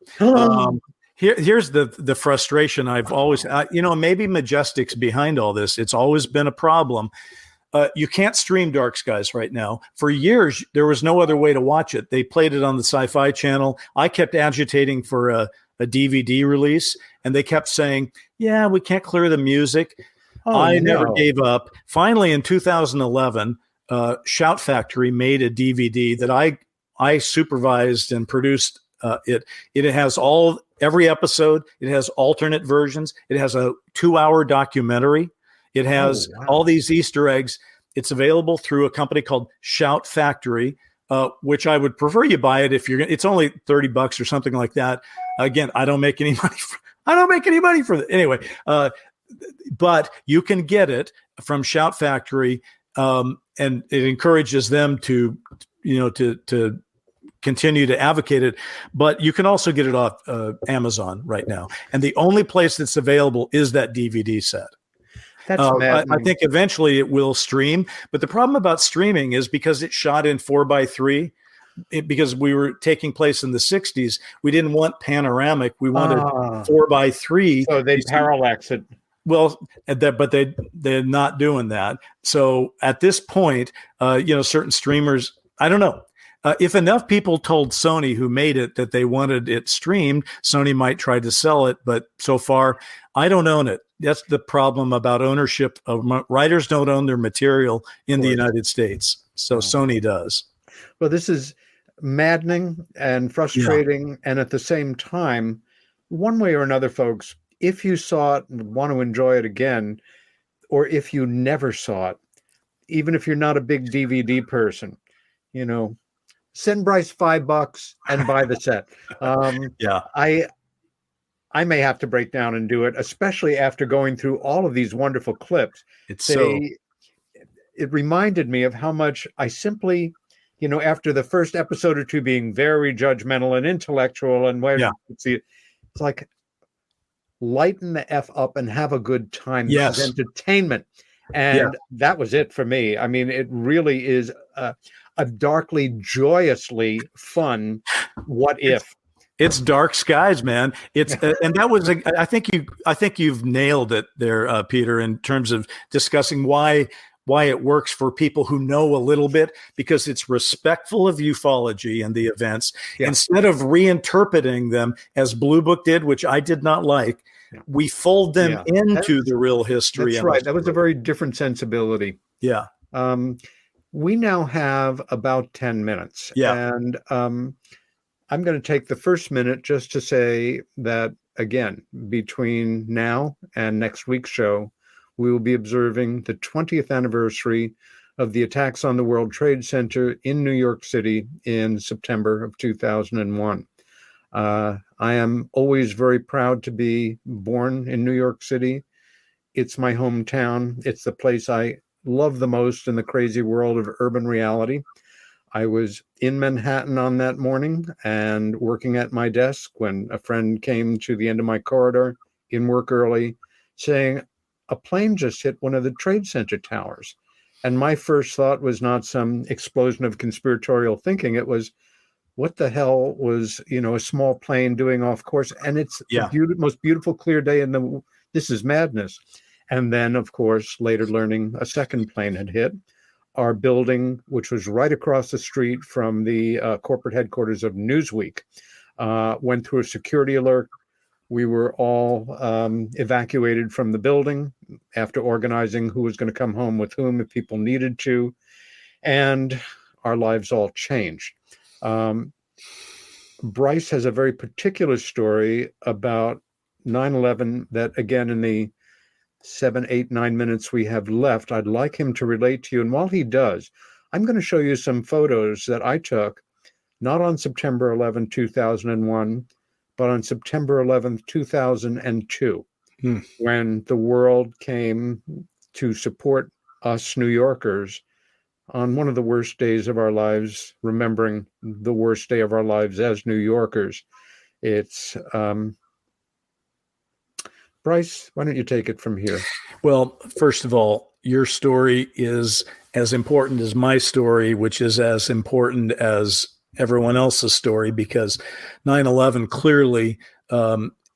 Here's the frustration I've always, maybe Majestic's behind all this. It's always been a problem. You can't stream Dark Skies right now. For years, there was no other way to watch it. They played it on the Sci-Fi Channel. I kept agitating for a DVD release, and they kept saying, yeah, we can't clear the music. I never gave up. Finally, in 2011, Shout Factory made a DVD that I supervised and produced. It has every episode. It has alternate versions. It has a 2-hour documentary. It has all these Easter eggs. It's available through a company called Shout Factory, which I would prefer you buy it if you're. It's only $30 or something like that. Again, I don't make any money for it anyway. But you can get it from Shout Factory, and it encourages them to continue to advocate it. But you can also get it off Amazon right now, and the only place that's available is that DVD set. That's I think eventually it will stream, but the problem about streaming is because it's shot in 4:3. Because we were taking place in the 60s, we didn't want panoramic. We wanted 4:3. So they parallax it. Well, but they're not doing that. So at this point, certain streamers, I don't know. If enough people told Sony, who made it, that they wanted it streamed, Sony might try to sell it. But so far, I don't own it. That's the problem about ownership. Writers don't own their material in the United States. So Sony does. Well, this is maddening and frustrating. Yeah. And at the same time, one way or another, folks, if you saw it and want to enjoy it again, or if you never saw it, even if you're not a big DVD person, send Bryce $5 and buy the set. Yeah. I may have to break down and do it, especially after going through all of these wonderful clips. It reminded me of how much I simply after the first episode or two being very judgmental and intellectual and where it's like lighten the F up and have a good time. Yes. This is entertainment. And that was it for me. I mean, it really is a darkly, joyously fun what if. It's dark skies, man. It's and that was I think you've nailed it there, Peter, in terms of discussing why it works for people who know a little bit, because it's respectful of ufology and the events instead of reinterpreting them as Blue Book did, which I did not like. We fold them into the real history. That's right. That was a very different sensibility. Yeah. We now have about 10 minutes. Yeah. And I'm going to take the first minute just to say that, again, between now and next week's show, we will be observing the 20th anniversary of the attacks on the World Trade Center in New York City in September of 2001. I am always very proud to be born in New York City. It's my hometown. It's the place I love the most in the crazy world of urban reality. I was in Manhattan on that morning and working at my desk when a friend came to the end of my corridor in work early saying, a plane just hit one of the Trade Center towers. And my first thought was not some explosion of conspiratorial thinking. It was, what the hell was, a small plane doing off course? And it's the most beautiful, clear day this is madness. And then, of course, later learning a second plane had hit. Our building, which was right across the street from the corporate headquarters of Newsweek, went through a security alert. We were all evacuated from the building after organizing who was going to come home with whom if people needed to. And our lives all changed. Bryce has a very particular story about 9/11 that, again, in the 7, 8, 9 minutes we have left, I'd like him to relate to you. And while he does, I'm going to show you some photos that I took, not on September 11, 2001, but on September 11, 2002, when the world came to support us New Yorkers on one of the worst days of our lives, remembering the worst day of our lives as New Yorkers. It's Bryce, why don't you take it from here? Well, first of all, your story is as important as my story, which is as important as everyone else's story, because 9/11 clearly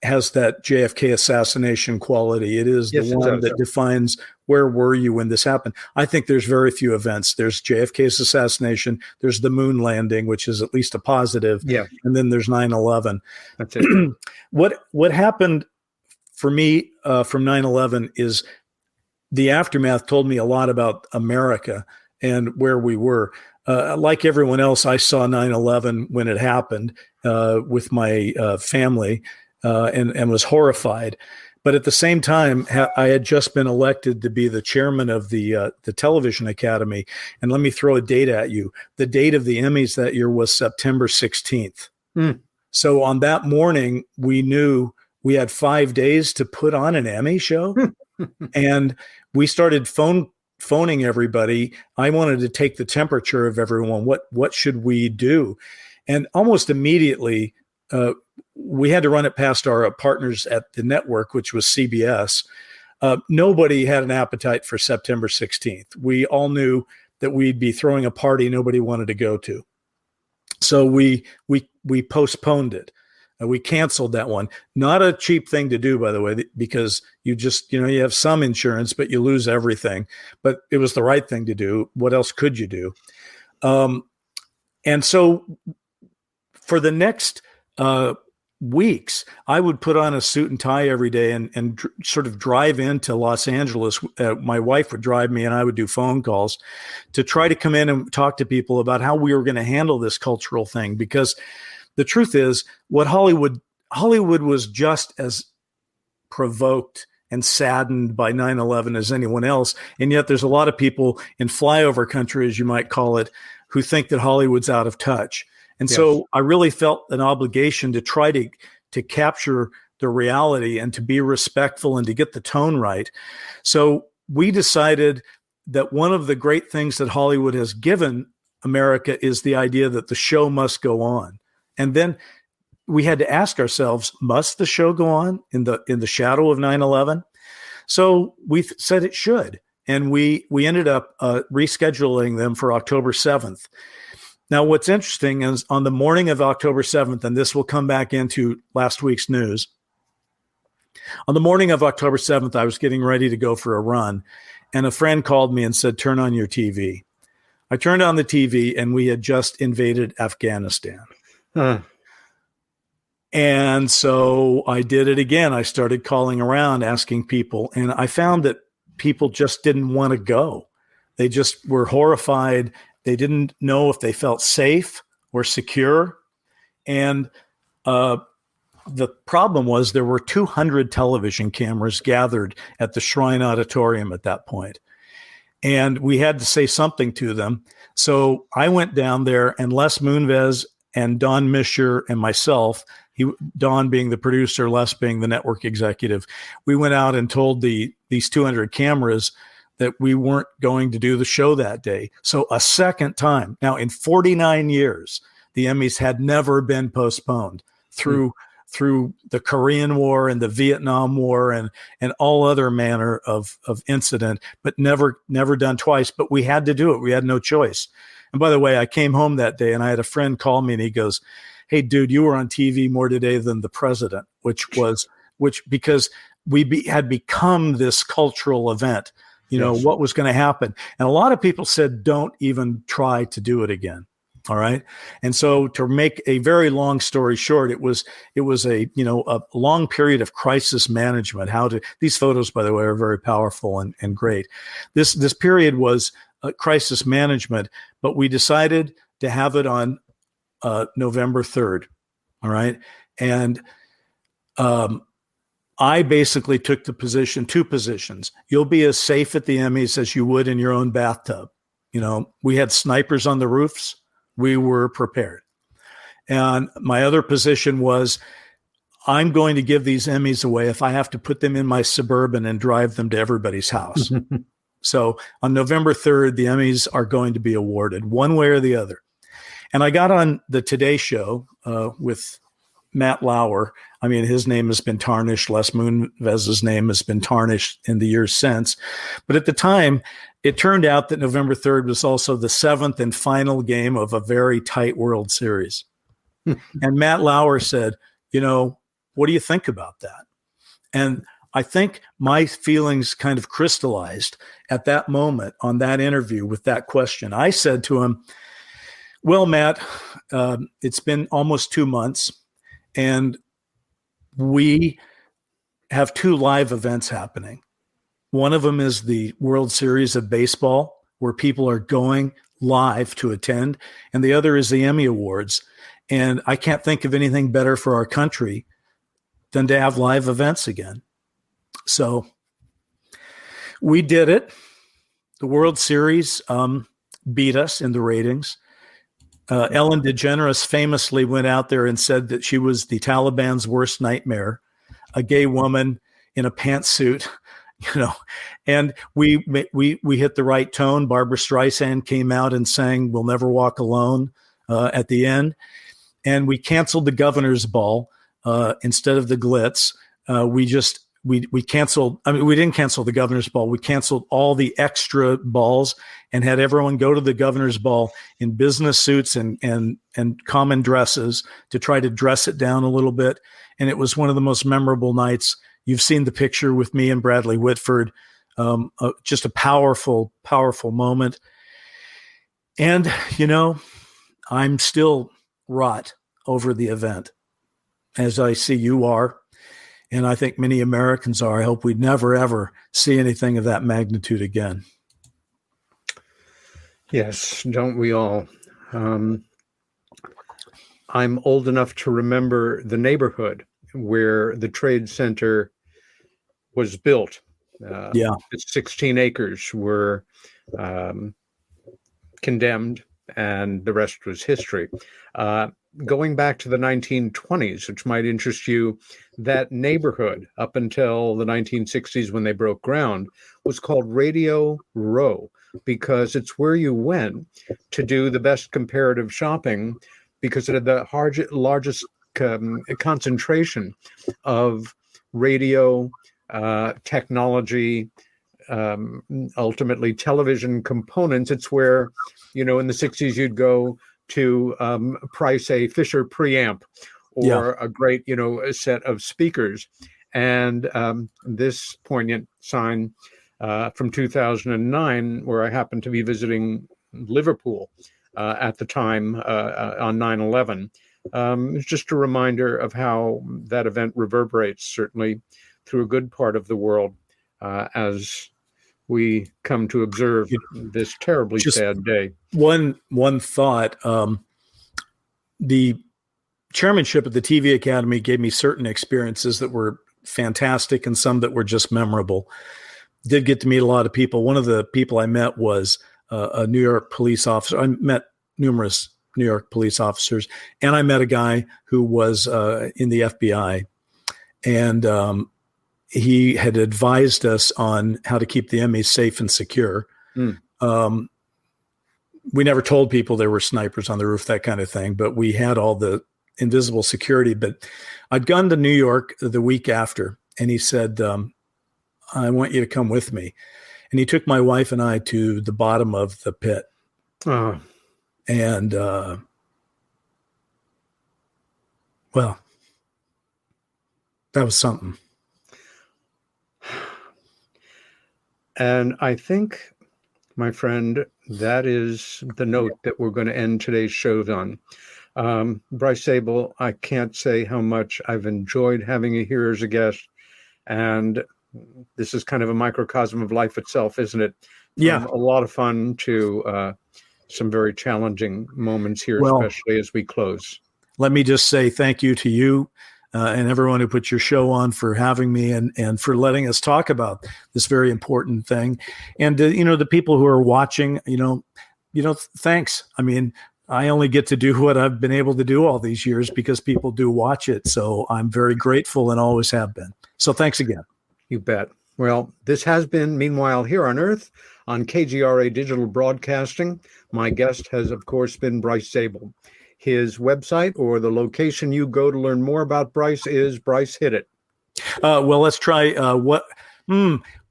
has that JFK assassination quality. It is the one that defines where were you when this happened. I think there's very few events. There's JFK's assassination. There's the moon landing, which is at least a positive. Yeah. And then there's 9/11. That's it. What happened for me from 9/11 is the aftermath told me a lot about America and where we were. Like everyone else, I saw 9/11 when it happened with my family and was horrified. But at the same time, I had just been elected to be the chairman of the Television Academy. And let me throw a date at you. The date of the Emmys that year was September 16th. So on that morning, we knew we had 5 days to put on an Emmy show. And we started phoning everybody. I wanted to take the temperature of everyone. What should we do? And almost immediately, we had to run it past our partners at the network, which was CBS. Nobody had an appetite for September 16th. We all knew that we'd be throwing a party nobody wanted to go to. So we postponed it. We canceled that one. Not a cheap thing to do, by the way, because you just, you have some insurance, but you lose everything. But it was the right thing to do. What else could you do? And so for the next weeks, I would put on a suit and tie every day and sort of drive into Los Angeles. My wife would drive me and I would do phone calls to try to come in and talk to people about how we were going to handle this cultural thing. Because the truth is, what Hollywood was just as provoked and saddened by 9/11 as anyone else. And yet there's a lot of people in flyover country, as you might call it, who think that Hollywood's out of touch. And so I really felt an obligation to try to capture the reality and to be respectful and to get the tone right. So we decided that one of the great things that Hollywood has given America is the idea that the show must go on. And then we had to ask ourselves, must the show go on in the shadow of 9/11? So we said it should. And we ended up rescheduling them for October 7th. Now, what's interesting is on the morning of October 7th, and this will come back into last week's news. On the morning of October 7th, I was getting ready to go for a run, and a friend called me and said, turn on your TV. I turned on the TV, and we had just invaded Afghanistan. And so I did it again. I started calling around, asking people, and I found that people just didn't want to go. They just were horrified. They didn't know if they felt safe or secure. And the problem was there were 200 television cameras gathered at the Shrine Auditorium at that point. And we had to say something to them. So I went down there, and Les Moonves and Don Misher and myself, Don being the producer, Les being the network executive, we went out and told these 200 cameras that we weren't going to do the show that day. So a second time. Now, in 49 years, the Emmys had never been postponed through the Korean War and the Vietnam War and all other manner of incident, but never done twice. But we had to do it. We had no choice. And by the way, I came home that day and I had a friend call me and he goes, hey, dude, you were on TV more today than the president, which because we had become this cultural event, yes. What was going to happen. And a lot of people said, don't even try to do it again. All right. And so to make a very long story short, it was a long period of crisis management. These photos, by the way, are very powerful and great. This period was crisis management, but we decided to have it on November 3rd. All right. And I basically took two positions. You'll be as safe at the Emmys as you would in your own bathtub. We had snipers on the roofs. We were prepared. And my other position was, I'm going to give these Emmys away if I have to put them in my Suburban and drive them to everybody's house. So on November 3rd, the Emmys are going to be awarded one way or the other. And I got on the Today Show with Matt Lauer. I mean, his name has been tarnished. Les Moonves' name has been tarnished in the years since. But at the time, it turned out that November 3rd was also the 7th and final game of a very tight World Series. And Matt Lauer said, what do you think about that? And I think my feelings kind of crystallized at that moment on that interview with that question. I said to him, well, Matt, it's been almost 2 months, and we have 2 live events happening. One of them is the World Series of Baseball, where people are going live to attend, and the other is the Emmy Awards. And I can't think of anything better for our country than to have live events again. So we did it. The World Series beat us in the ratings. Ellen DeGeneres famously went out there and said that she was the Taliban's worst nightmare, a gay woman in a pantsuit, and we hit the right tone. Barbara Streisand came out and sang "We'll Never Walk Alone" at the end, and we canceled the governor's ball instead of the glitz. We canceled. I mean, we didn't cancel the governor's ball. We canceled all the extra balls and had everyone go to the governor's ball in business suits and common dresses to try to dress it down a little bit. And it was one of the most memorable nights. You've seen the picture with me and Bradley Whitford. Just a powerful, powerful moment. And, I'm still wrought over the event, as I see you are. And I think many Americans are. I hope we'd never, ever see anything of that magnitude again. Yes, don't we all? I'm old enough to remember the neighborhood where the Trade Center was built. Yeah. 16 acres were condemned, and the rest was history. going back to the 1920s, which might interest you, that neighborhood up until the 1960s when they broke ground was called Radio Row, because it's where you went to do the best comparative shopping, because it had the largest concentration of radio technology, ultimately television components. It's where, in the 60s, you'd go to price a Fisher preamp or a great, a set of speakers. And this poignant sign from 2009, where I happened to be visiting Liverpool at the time on 9/11, it's just a reminder of how that event reverberates, certainly through a good part of the world, as we come to observe this terribly sad day. One thought, the chairmanship of the TV Academy gave me certain experiences that were fantastic and some that were just memorable. Did get to meet a lot of people. One of the people I met was a New York police officer. I met numerous New York police officers, and I met a guy who was in the FBI, and he had advised us on how to keep the Emmys safe and secure. We never told people there were snipers on the roof, that kind of thing, but we had all the invisible security. But I'd gone to New York the week after, and he said, I want you to come with me. And he took my wife and I to the bottom of the pit. And, well, that was something. And I think, my friend, that is the note that we're going to end today's show on. Bryce Zabel, I can't say how much I've enjoyed having you here as a guest. And this is kind of a microcosm of life itself, isn't it? Yeah. A lot of fun to some very challenging moments here, especially as we close. Let me just say thank you to you and everyone who put your show on, for having me and for letting us talk about this very important thing. And, the people who are watching, thanks. I mean, I only get to do what I've been able to do all these years because people do watch it. So I'm very grateful and always have been. So thanks again. You bet. Well, this has been Meanwhile Here on Earth on KGRA Digital Broadcasting. My guest has, of course, been Bryce Zabel. His website, or the location you go to learn more about Bryce, is Bryce Hit It. Well, let's try go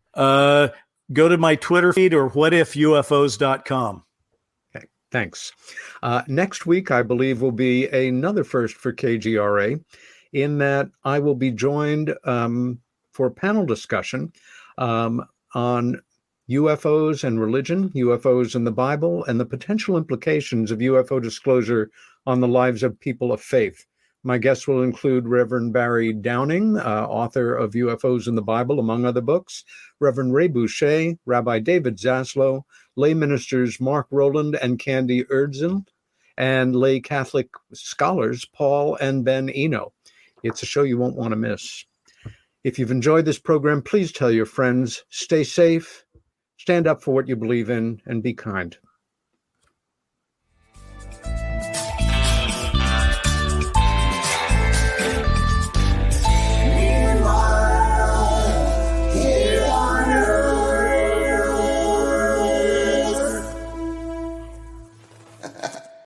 to my Twitter feed, or whatifufos.com. Okay, thanks. Next week, I believe, will be another first for KGRA, in that I will be joined for a panel discussion on UFOs and religion, UFOs and the Bible, and the potential implications of UFO disclosure on the lives of people of faith. My guests will include Reverend Barry Downing, author of UFOs in the Bible, among other books, Reverend Ray Boucher, Rabbi David Zaslow, lay ministers Mark Rowland and Candy Erdzin, and lay Catholic scholars Paul and Ben Eno. It's a show you won't want to miss. If you've enjoyed this program, please tell your friends, stay safe, stand up for what you believe in, and be kind.